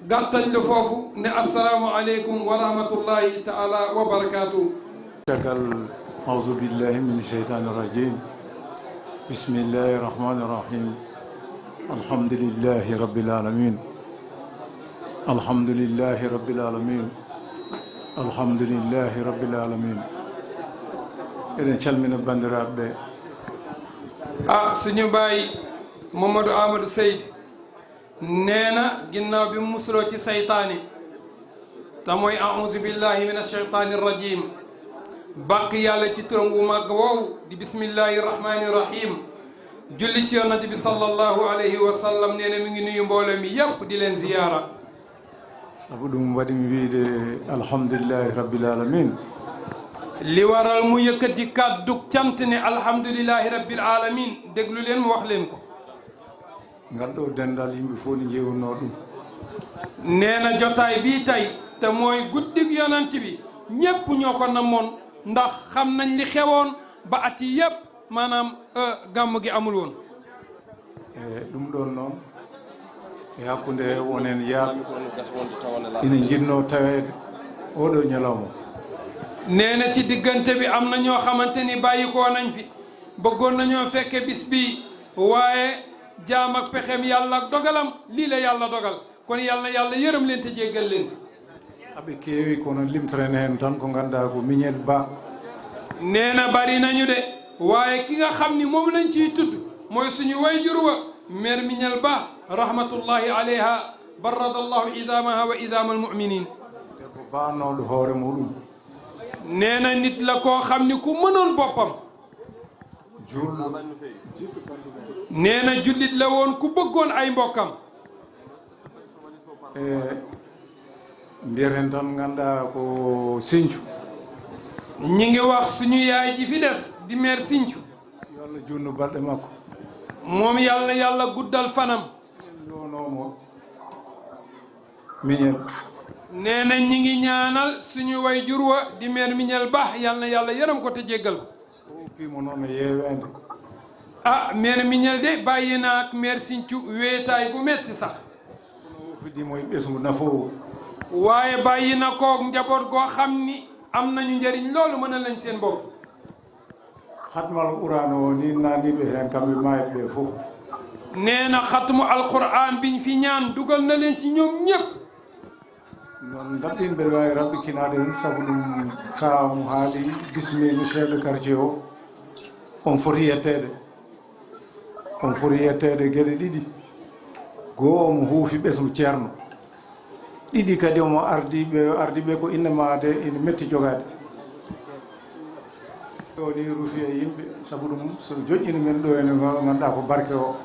gàttañ lu foofu ne assalaamu aleykum wa rahmatullahi taala wa barakatuh شكل أعوذ بالله من الشيطان الرجيم بسم الله الرحمن الرحيم الحمد لله رب العالمين الحمد لله رب العالمين الحمد لله رب العالمين إذن calmina bandiraɓe suñu baay Mamadou Amadou Seydi nee na ginnaaw bi mu musuloo ci saytaani te mooy a'uuzu billahi min ashaytaani rajim bàq yàlla ci turam wu màgg woowu di bismillahi rahmani rahim julli ci yonent bi sallallahu alayhi wa sallam nee na mi ngi nuyu mbooloo mi yépp di leen ziyaara sabu ɗum waɗi mi wiide alhamdulillahi rabbil alamin li waral mu yëkkati kàddug cant ne alhamdulillahi rabbil alamin déglu leen mu wax leen ko ngal ɗo dendal yimɓe fof ne jewno ɗum nee na jotaay bii tey te mooy guddig yonent bi ñépp ñoo ko namoon ndax xam nañ li xewoon ba at yi yépp maanaam gàmm gi amul woon ɗum ɗon noon e hakkude wonen yaaɓe ina jinno taweede oɗo ñalawma nee na ci diggante bi am na ñoo xamante ni bàyyi koo nañ fi bëggoon nañoo fekke bis bii waaye jaam ak pexem yàlla ak dogalam lii la yàlla dogal kon yàlla yërëm leen te jéggal leen aɓe keewi kono limteren heen tan ko ngannduɗaa ko Mignel Ba nee na bari nañu de waaye ki nga xam ni moom lañ ciy tudd mooy suñu wayjur wa mère Mignel Ba rahmatullahi alayha barradallahu idamaha wa idama almuminin te ko baanooɗo hoore muɗum nee na nit la koo xam ni ku mënoon boppam juulɗo nee na jullit la woon ku bëggoon ay mbokkam e mbiyeten tan ngannduɗaa ko Sinthiou ñi ngi wax suñu yaay ji fi des di mère Sinthiou yo Allah juutnu balɗe makko moom yàlla guddal fanam yonoomo Mignel nee na ñi ngi ñaanal suñu way jur wa di mère Mignel Ba yàlla yërëm ko te jéggal ko o uppiimo noon e yeeweende mère Mignel de bàyyi na ak mère Sinthiou weetaay gu metti sax kono uffidimo e ɓesngu nafoowo waaye bàyyi na koog njaboot goo xam ni am nañu njëriñ loolu mën a lañ seen bopp hatmal qur'an o ni naniɓe hen kamɓe mayiɓe fof nee na xatmu alquran biñ fi ñaan dugal na leen ci ñoom ñëpp noon daɗɗin ɓe wawi raɓɓikinade hen saabu ɗum ka mo haali bismini chef de quartier o on foti yettede gueɗe ɗiɗi goo omo huufi ɓesmu ceerno ɗiɗi kadi omo ardiɓe ko innemade ina metti jogade o ni ruufi e yimɓe saabu ɗum so joƴƴini men ɗo ene ganduɗa ko barke o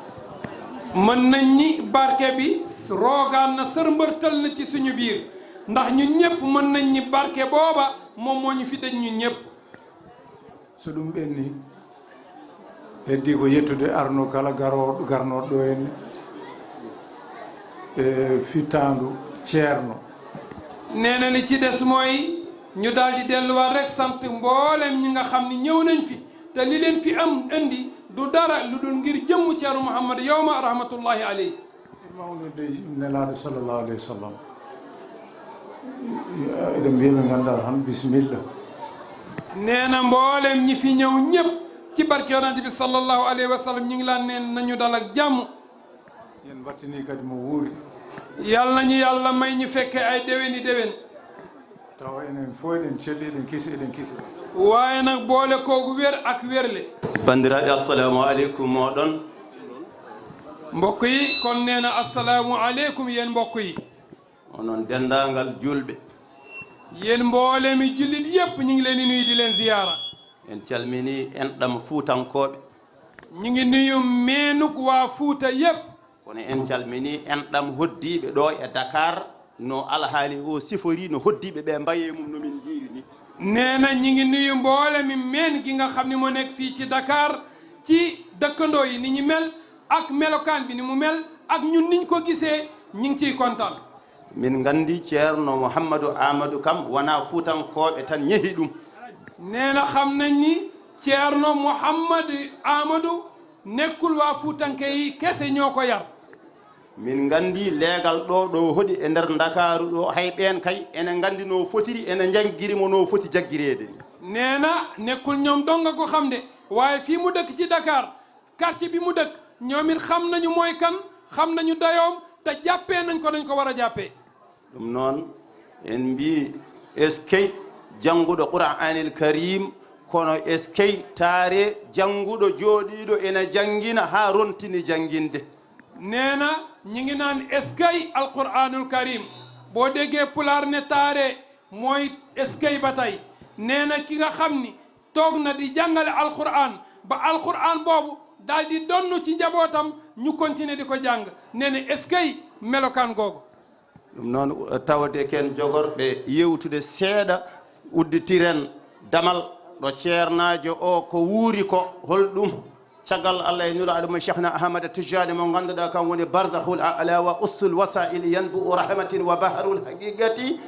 mën nañ ni barke bi roogaan na sërmbërtal na ci suñu biir ndax ñun ñëpp mën nañ ni barke booba moom moo ñu fi dañ ñun ñëpp so ɗum ɓenni heddi ko yettude arno kala garnoɗo ɗo henne e fittandu ceerno nee na li ci des mooy ñu daal di delluwaat rek sant mboolem ñi nga xam ni ñëw nañ fi te li leen fi am indi du dara lu dul ngir jëmm ceerno Mouhammad yawma rahmatullahi alayhi mawnude nelaɗo sallllahu alayhi wa sallam eɗen mbiyaɓe ganduɗa tan bisimilla nee na mboolem ñi fi ñëw ñëpp ci barke yonante bi sallallahu alayhi wa sallam ñu ngi laan neen nañu dal ak jàmm yen battini kadi mo wuuri yàlla nañu yàlla may ñu fekke ay déwéni déwén tawa enen fof eɗen celli eɗen kiisi waaye nag boole koogu wér ak wérle bandiraɓe assalamu aleykum moɗon mbokk yi kon nee na assalaamu aleykum yéen mbokk yi onon dendagal julɓe yéen mboole mi jullit yépp ñu ngi leen di nuyu di leen ziyaara en calmini enɗam fuutankoɓe ñu ngi nuyu meenuk waa Fuuta yépp kono en calmini enɗam hoddiɓe ɗo e Dakar no alhaali o sifori no hoddiɓe ɓe mbaye mum nomin jiiri ni nee na ñi ngi nuyu mboole mi meen gi nga xam ne moo nekk fii ci Dakar ci dëkkandoo yi ni ñu mel ak melokaan bi ni mu mel ak ñun niñ ko gisee ñi ngi ciy kontaan min gandi ceerno Mouhamadou Amadou kam wona fuutankoɓe tan ñehi ɗum nee na xam nañ ni ceerno Mouhamadou Amadou nekkul waa fuutanke yi kese ñoo ko yar min gandi leegal ɗo hoɗi e nder Dakaru ɗo hay ɓen kay ene gandi no fotiri ene janggirimo no foti jaggirede ni nee na nekkul ñoom donga ko xam de waaye fii mu dëkk ci Dakar quartier bi mu dëkk ñoom it xam nañu mooy kan xam nañu dayoom te jàppee nañ ko war a jàppee ɗum noon en mbi eskey jannguɗo Qur'anil Karim kono eskey taare jannguɗo jooɗiɗo ene janngina ha rontini jannginde nee na ñi ngi naan eskay alquranul karim boo déggee pulaar ne taare mooy eskay ba tey nee na ki nga xam ni toog na di jàngale alquran ba alquran boobu daal di donn ci njabootam ñu continuer di ko jàng nee na eskay melokaan googu ɗum noon tawde ken jogorɓe yewtude seeɗa udditiren damal ɗo ceernajo o ko wuuri ko holɗum caggal Allah e nula aɗuma cheikhna ahmada tijani mo ganduɗa kam woni barzahul ala wa ussul wasail yanbu rahmatin wa baharul haqiqati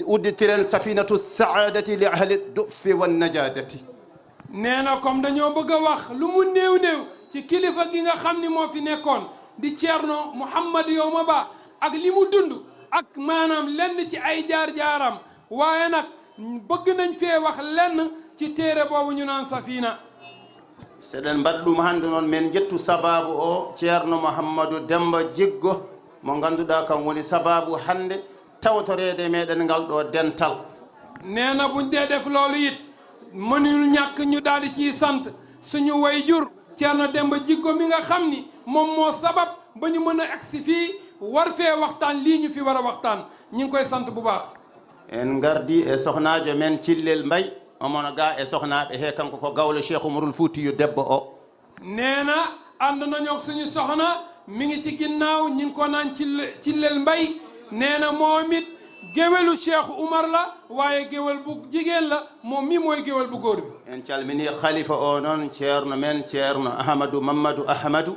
udditiren safinatu saadati li ahli dufi wannajadati nee na comme dañoo bëgg a wax lu mu néew ci kilifa gi nga xam ni moo fi nekkoon di ceerno Mouhamadou Yawma Ba ak li mu dund ak maanaam lenn ci ay jaar-jaaram waaye nag bëgg nañ fee wax lenn ci téere boobu ñu naan safina seɗen mbaɗa ɗum hannde noon min jettu sababu o ceerno Mouhamadou Demba Jiggo mo ganduɗa kam woni sababu hannde tawtorede meɗen ngal ɗo dental nee na buñ dee def loolu it mënul ñàkk ñu daal di ciy sant suñu wayjur ceerno Demba Jiggo mi nga xam ni moom moo sabab ba ñu mën a agsi fii war fee waxtaan lii ñu fi war a waxtaan ñu ngi koy sant bu baax en gardi e sohnajo men Cillel Mbay omono ga e sohnaɓe he kanko ko gawlo Cheikh Oumarul Foutiyou debbo o nee na ànd nañoo suñu soxna mi ngi ci ginnaaw ñi ngi ko naan Cillel Mbay nee na moom it géwélu Cheikh Oumar la waaye géwél bu jigéen la moom mi mooy géwél bu góor bi en calmini khalifa o noon ceerno men ceerno Ahmadou Mamadou Ahmadou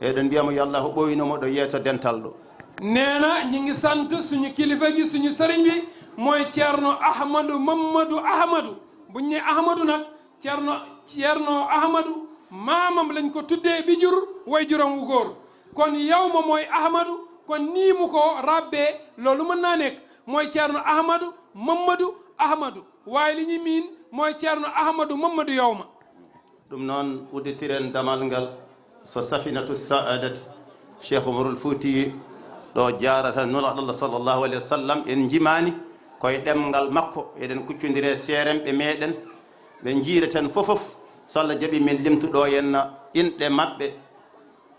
eɗen mbiyamo yo Allah ɓoynomo ɗo yeeso dental ɗo nee na ñi ngi sant suñu kilifa gi suñu sëriñ bi mooy ceerno Ahmadou Mamadou Ahmadou buñ ne Ahmadou nag ceerno Ahmadou maamam lañ ko tuddee bi jur way juram wu góor kon yow ma mooy Ahmadou kon nii mu ko rabbee loolu mën naa nekk mooy ceerno Ahmadou Mamadou Ahmadou waaye li ñu miin mooy ceerno Ahmadou Mamadou yow ma ɗum noon udditiren damal ngal so safinatu saadati cheikh oumarul fouti ɗo jarata nulaɗo allah sallllahu alayhi wa sallam en jimani koye ɗemgal makko eɗen kuccodire seeremɓe meɗen ɓe jiireten fofof so allah jaaɓi min limtuɗo henna inɗe maɓɓe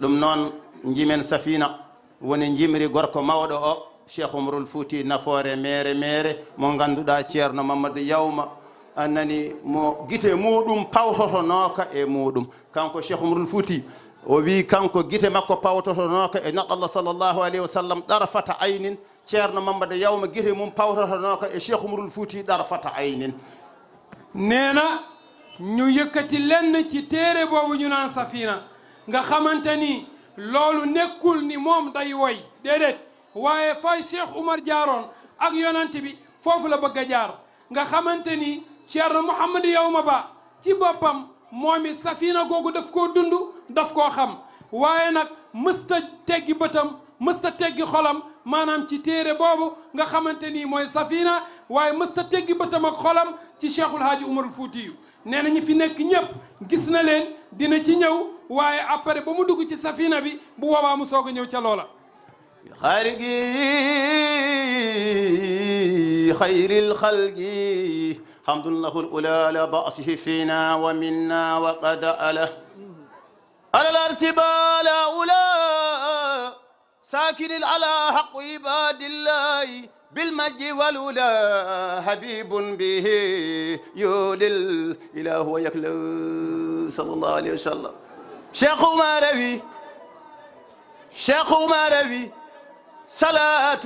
ɗum noon jimen safina woni jimri gorko mawɗo o cheikh oumarul fouti nafoore mere mo ganduɗa ceerno mamadou yawma annani mo guite muɗum pawtotonoka e muɗum kanko cheikh oumarul fouti o wi kanko guite makko pawtotonoka e neɗɗo allah sallllahu alayhi wa sallam ɗarfata aynin ceerno mamadou yawma guite mum pawtotonoka e cheikh oumarul fouti ɗarfata aynin neena ñu yëkkati lenn ci téere boobu ñu naan safina nga xamante ni loolu nekkul ni moom day woy déedéet waaye fay cheikh oumar jaaroon ak yonent bi foofu la bëgg a jaar nga xamante ni ceerno mouhamadou yawma ba ci boppam moom it safina googu daf koo dund daf koo xam waaye nag mësta teggi bëtam mësta teggi xolam maanaam ci téere boobu nga xamante ni mooy safina waaye mësta teggi bëtam ak xolam ci cheikhul haaji oumarul fuutiyu nee na ñi fi nekk ñëpp gis na leen dina ci ñëw waaye après ba mu dugg ci safina bi bu boobaa mu soog a ñëw ca loola xaarigi xayril xalqi hamdullahu ula ala ba'sihi fina wa minna wa qad ala الارسبال أولى ساكن على حق عباد الله بالمجد والأولى حبيب به يولي الإله ويكلو صلى الله عليه وسلم شيخ مروي شيخ مروي صلاة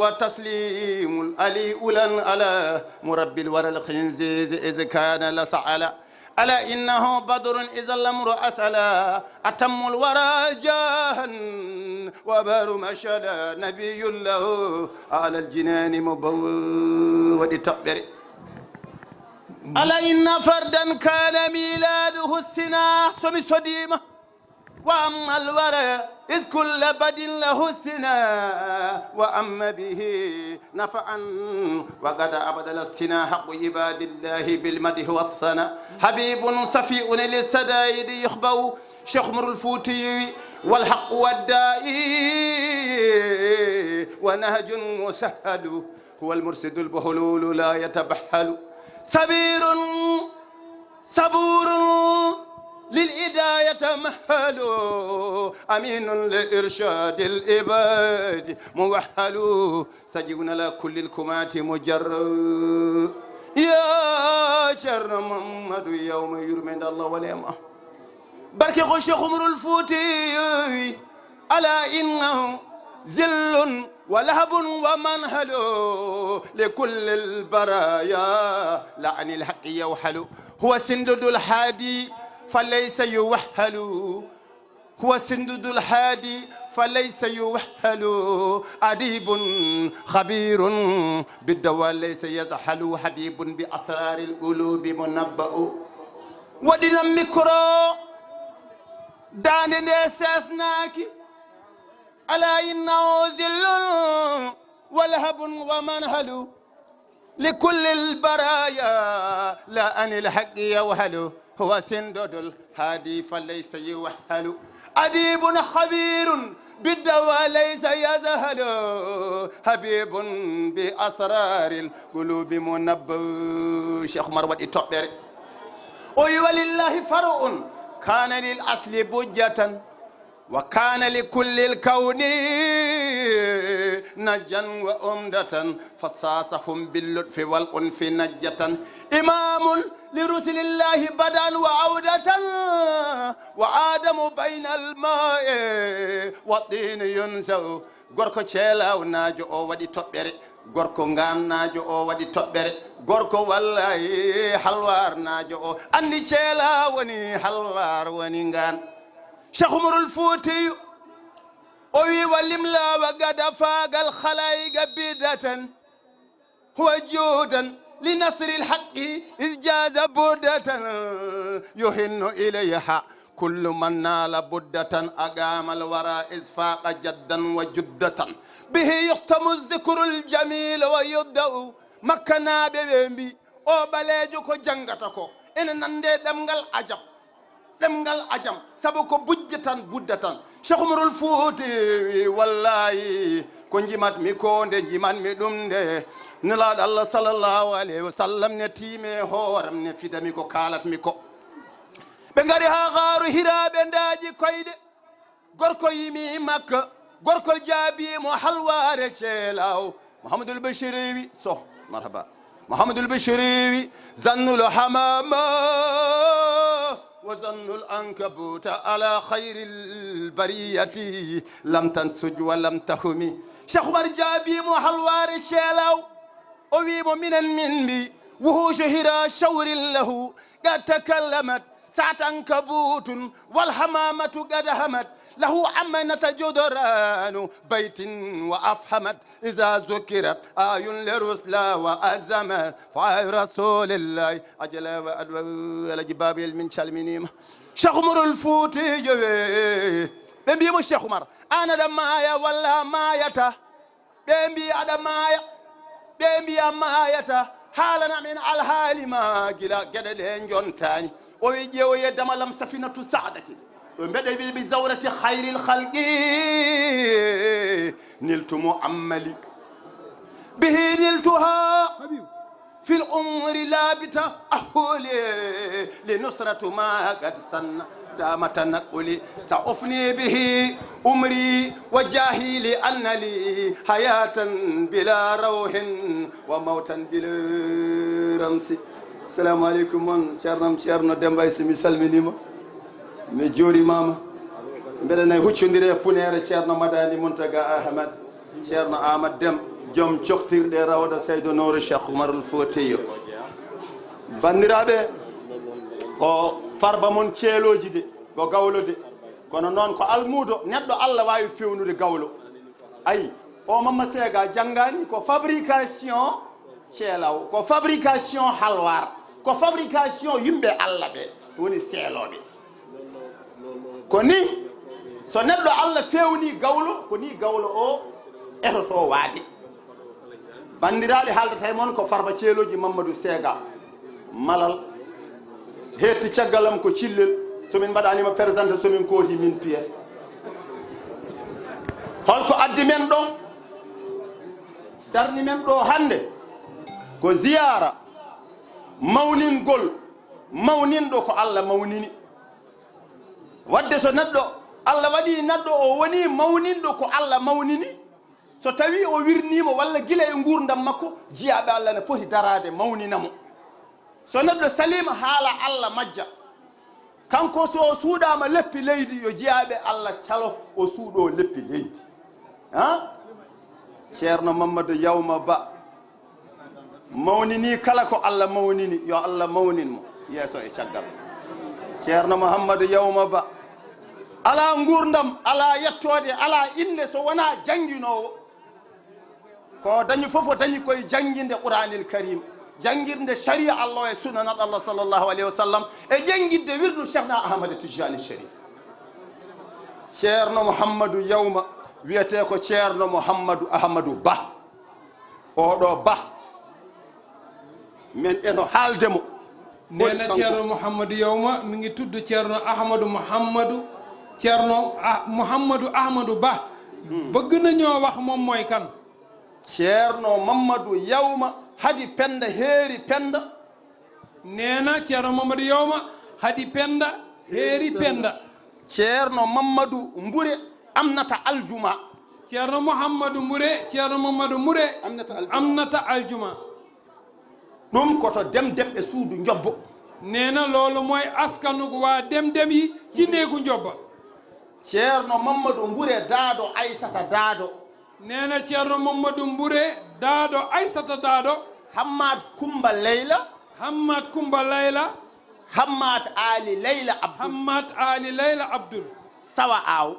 وتسليم علي أولا على مربي الورى الخنزيز إذ كان لسعلا ألا إنه بدر إذا الأمر أسلا أتم الورى جاها وبار مشلا نبي له على الجنان مبوّد التقبر ألا إن فردا كان ميلاده السنا سمي صديمة وأما الورى إذ كل بد له السنا وأما به نفعا وقد أبدل السنا حق عباد الله بالمدح والثناء حبيب صفيء للسدائد يخبو شيخ عمر الفوتي والحق والدائي ونهج مسهل هو المرسد البهلول لا يتبحل صبير صبور للإداية مهل أمين لإرشاد الإباد موحل سجون لكل الكمات مجرد يا شر محمد يوم يرمد الله وليمه بركي شيخ عمر الفوتي ألا إنه ذل ولهب ومنهل لكل البرايا لعن الحق يوحل هو سندد الحادي فليس يوحل هو سندد الحادي فليس يوحل أديب خبير بالدواء ليس يزحل حبيب بأسرار القلوب منبأ ودنا ميكرو دان نساسناكي ألا إنه ذل ولهب ومنهل لكل البرايا لا أن الحق يوهل هو سندد الهادي فليس يوهل أديب خبير بالدواء ليس يزهل حبيب بأسرار القلوب منبه شيخ مروة التوبري ولله فرع كان للأصل بجة وكان لكل الكون نجا وأمدة فصاصهم باللطف والأنف نجة إمام لرسل الله بدا وعودة وآدم بين الماء والطين ينزو غوركو تشيلاو ناجو او ودي توبري غوركو غان ناجو او ودي توبري غوركو والله حلوار ناجو او اندي تشيلا وني حلوار وني غان شيخ عمر الفوتي اوي ولملا وقد فاق الخلايق بدة هو جودا لنصر الحق إذ جاز بدة يهن إليها كل من نال بدة أقام الورى إذ فاق جدا وجدة به يختم الذكر الجميل ويبدأ مكنا ببنبي أو بلاجكو جنغتكو ene nande ɗemgal ajam ɗemgal ajam sabu ko bujje tan budda tan Cheikh Umarul Fouti wallahi ko jimatmi ko nde jimatmi ɗum nde nelaɗo Allah sallllahu alayhi wa sallam ne tiime hooram ne fidami ko kalatmi ko ɓe ngari ha gaaru hiraɓe ndaaji koyɗe gorko yimi makka gorko jaabimo halware ceelaw Mouhamadoul Bachiri wi so marhaba Mouhamadoul Bachiri wi zannul hamama wa zannul ankabuta ala khayril bariyati lam tansuj wa lam tahumi Cheikh Oumar jaabimo halware ceelaw o wimo minen min mbi wuhushu hira shawrin lahu qad takallamat ساعة عنكبوت والحمامة قد همت له عمنة جدران بيت وأفحمت إذا ذكرت آي لرسلا وأزمت فآي رسول الله أجل وأدوى جبابيل من شلمنيم Cheikh Umarul Fouti ɓe mbimo Cheikh Oumar an aɗa maaya walla maayata ɓe mbi aɗa maaya ɓe mbiya maayata haalana min alhaali ma gila geɗe ɗe jontani o wi ƴeewoye damalam safinatu saadati ɗo mbeɗe wi bi zawrati hayril halqi niltumo ammali bihi niltuha fil umri labita ahuli li nusratu ma qad sanna dama tanaquli sa ufni bihi umri wa jahili anna li hayatan bila rawhin wa mawtan bila ramsi assalamu aleykum mon ceerno Demba Sy mi salminima mi jooɗimama mbeɗa nayi huccodire funere ceerno Madani Mountaga Ahmad ceerno Amadou Déme joom coktirɗe rawda Seydou Nourou Cheikh Oumarul Foutiyo bandiraɓe ko farba mon ceeloji de ko gawlo de kono noon ko almudo neɗɗo Allah wawi fewnude gawlo ayi o Mamma Séga janggani ko fabrication ceelaw ko fabrication halwar ko fabrication yimɓe Allah ɓe woni seeloɓe ko ni so neɗɗo Allah fewni gawlo ko ni gawlo o etoto waade bandiraɓe haaldata e moon ko farba ceeloji Mamadou Séga malal hetti caggalam ko cillel somin mbaɗanima présenté somin kooti min pièce holko addi men ɗon darni men ɗo hande ko ziyara mawningol mawninɗo ko Allah mawnini wadde so neɗɗo Allah waɗi neɗɗo o woni mawninɗo ko Allah mawnini so tawi o wirnimo walla gila e gurdam makko jiyaɓe Allah ne poti darade mawninamo so neɗɗo salima haala Allah majja kanko so o suuɗama leppi leydi yo jiyaɓe Allah calo o suuɗo leppi leydi ha ceerno Mamadou Yawma Ba mawnini kala ko Allah mawnini yo Allah mawninmo yeeso e caggal ceerno Mouhamadou Yawma Ba ala gurdam ala yettode ala inde so wona janguinowo ko dañi foof o dañi koye jangguinde Qur'anil Karim jangguirde sharia Allah e sunna naɗo Allah sallllahu alayhi wa sallam e jangguidde wirdu Cheikhna Ahmad Tijani Sharif ceerno Mouhamadou Yawma wiyete ko ceerno Mouhamadou Ahmadou Ba oɗo Ba men eno haaldemo nena ceerno Mouhamadou Yawma mi ngi tudd ceerno Mouhamadou Ahmadou Ba bëgg na ñoo wax moom mooy kan ceerno Mamadou Yawma hadi penda heeri penda nena ceerno Mamadou Yawma hadi penda heeri penda ceerno Mamadou Mbure amnata aljuma ceerno Mouhamadou Mbure ceerno Mamadou Mbure amnata aljuma ɗum koto demdem e suudu njobbo nena loolu mooy askanugo waa demdem yi ci néegu njobba ceerno Mamadou Mbure daado Aissata daado nena ceerno Mamadou Mbure daado Aissata daado Hammad Kumba Leyla Hammad Ali Leyla Abdoul sawa aaw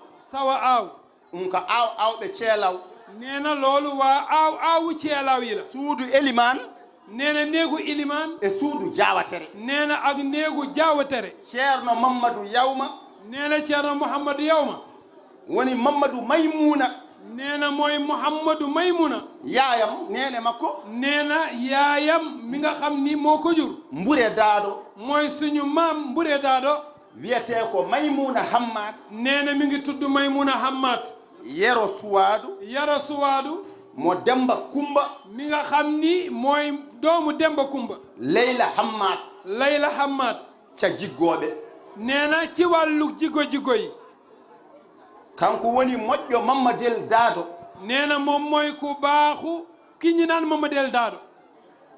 ko awɓe ceelaw nena loolu waa aawu ceelaw yi la suudu Eliman nena néegu Iliman e suudu Jawatere nena ak néegu Jawatere ceerno Mamadou Yawma nena ceerno Mouhamadou Yawma woni Mamadou Maymuna neena mooy Mouhamadou Maymuna yaayam nene makko neena yaayam mi nga xam ni moo ko jur mbure daado mooy suñu maam mbure daado wiyete ko Maymuna Hammad neena mi ngi tudd Maymuna Hammad yero suwaadu mo Demba Kumba mi nga xam ni mooy doomu Demba Kumba Layla Hammad ca jiggooɓe neena ci wàllu jigo yi kanko woni moƴƴo Mamadel Daado neena moom mooy ku baaxu ki ñi naan Mamadel Daado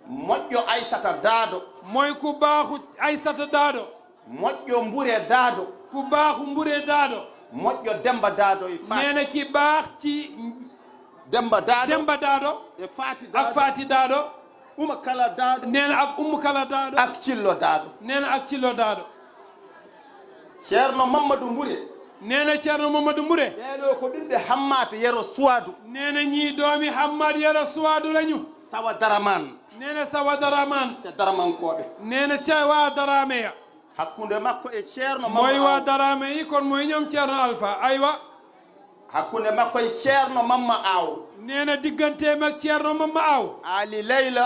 moƴƴo Aysata Daado mooy ku baaxu Aysata Daado moƴƴo Mbure Daado ku baaxu Mbure Daado moƴƴo Demba Daado e Faati neena ki baax ci Demba Daado e Faati Daado ak Faati Daado Uma Kala Daado neena ak Umu Kala Daado ak Cillo Daado neena ak Cillo Daado Ceerno Mamadou Mbure neena Ceerno Mamadou Mbure ɓeeɗo ko ɓiɓɓe Hammad yero suwaadu neena ñii doomi Hammad yero suwaadu lañu Sawa Daraman neena Sawa Daraman ca Daramankoɓe neena ca waa Darameya hakkunde makko e Ceerno mooy waa Darame yi kon mooy ñoom Ceerno Alpha aywa hakkunde makko e Ceerno Mamma Aw neena digganteem ak Ceerno Mamma Aw Ali Layla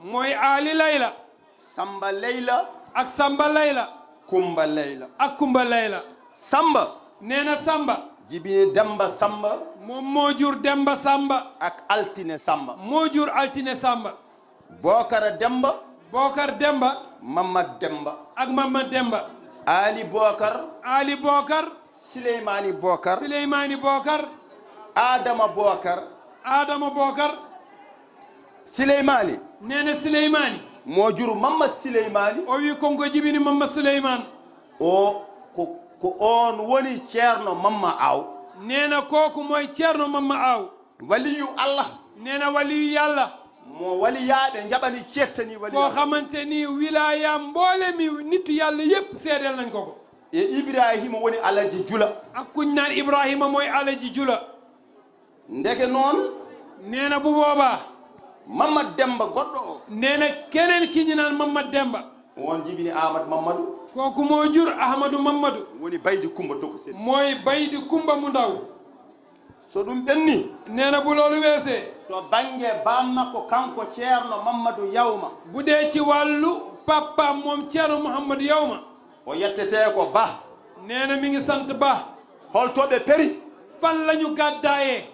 mooy Ali Layla Samba Layla ak Samba Layla Kumba Layla ak Kumba Layla Samba neena Samba jibini Demba Samba moom moo jur Demba Samba ak Altine Samba moo jur Altine Samba Bokara Demba Bokar Demba Mamad Demba ak Mamad Demba Ali Bokar Souleymani Bokar Adama Bokar Souleymani neena Souleymani moo jur Mamad Souleymani o wi konko jibini Mamad Souleymane o ko on woni Ceerno Mamma Aw neena kooku mooy Ceerno Mamma Aw waliyu Allah neena waliyu Yàlla mo waliyaaɓe jaɓani cettani wali koo xamante ni wilaya mboole mi nittu Yàlla yépp seedeel nañ ko e Ibrahima woni alaji jula ak kuñ naan Ibrahima mooy alaji jula ndeke noon neena bu boobaa Mamad Demba goɗɗo o neena keneen ki ñu naan Mamad Demba won jibini Amadou Mamadou kooku moo jur Ahmadou Mamadou woni Baydi Kumba Toko Sedi mooy Baydi Kumba mu ndaw so ɗum ɓenni neena bu loolu weesee to bange bam makko kanko Ceerno Mamadou Yawma bu dee ci wàllu papa moom Ceerno Mouhamadou Yawma o yettete ko Ba neena mi ngi sant Ba holtoɓe peri fan lañu gàddaayee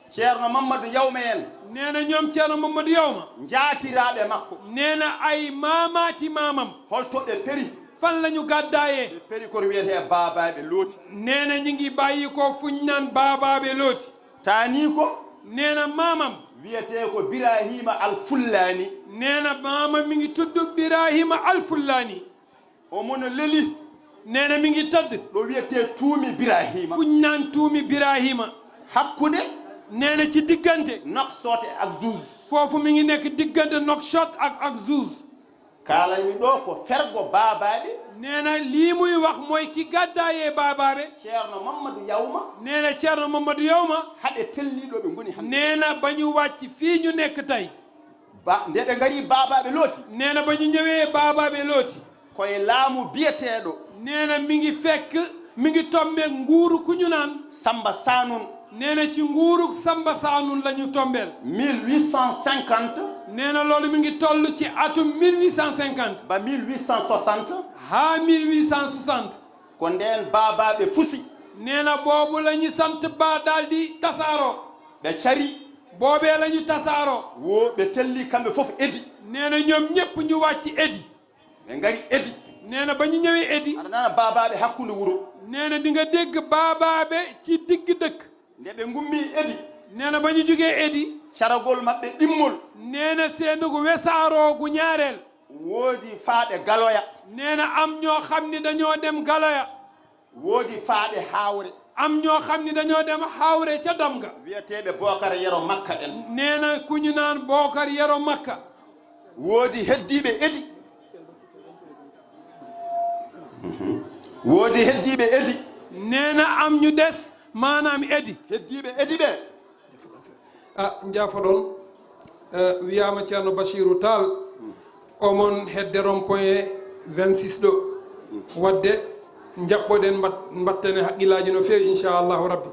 Ceerno Mamadou Yawma en neena ñoom Ceerno Mamadou Yawma jaatiraɓe makko neena ay maamaati maamam holtoɓe peri fan lañu gàddaayee ɓe peri koto wiyete Babaɓe Looti neena ñi ngi bàyyi ko fuñ naan Babaɓe Looti tani ko neena maamam wiyete ko Birahima Alfullani neena maamam mi ngi tudd Birahima Alfullani omono leli neena mi ngi tëdd ɗo wiyete Tuumi Birahima fuñ naan Tuumi Birahima hakkude neena ci diggante Nouakchott ak Zouz foofu mi ngi nekk diggante Nouakchott ak Zouz kaalami ɗo ko fergo Babaɓe neena lii muy wax mooy ki gàddaayee Babaɓe Ceerno Mamadou Yawma neena Ceerno Mamadou Yawma haɓe telliɗo ɓe goni hande neena ba ñu wàcc fii ñu nekk tey nde ɓe ngari Babaɓe Looti neena ba ñu ñëwee Babaɓe Looti koye laamu biyeteɗo neena mi ngi fekk mi ngi tombeek nguuru ku ñu naan Samba Sanoun neena ci nguuru Samba Sanoun la ñu tombeel 1850 neena loolu mi ngi toll ci atum 1850 ba 1860 haa 1860 ko ndeen Babaɓe fusi neena boobu la ñu sant Ba daal di tasaaroo ɓe cari boobee la ñu tasaaroo wo ɓe telli kamɓe fof edi neena ñoom ñépp ñu wàcc Edi ɓe ngari Edi neena ba ñu ñëwee Edi aɗa nana Babaɓe hakkude wuro neena di nga dégg Babaɓe ci digg dëkk nde ɓe gummi Edi neena ba ñu jugee Edi caragol maɓɓe ɗimmol neena seenugu wesaaroogu ñaareel woodi faaɓe Galoya neena am ñoo xam ni dañoo dem Galoya woodi faaɓe Hawre am ñoo xam ni dañoo dem Hawre ca Damga wiyeteɓe Bokar Yero Makka en neena ku ñu naan Bokar Yero Makka woodi heddiɓe Edi woodi heddiɓe Edi neena am ñu des maanaam Edi heddiɓe Edi ɓe njaafa ɗon wiyama Ceerno Bachirou Tall omon hedde rond point 26 ɗo wadde jaɓɓoɗen mbattene haqqillaji no feewi inchallahu rabbi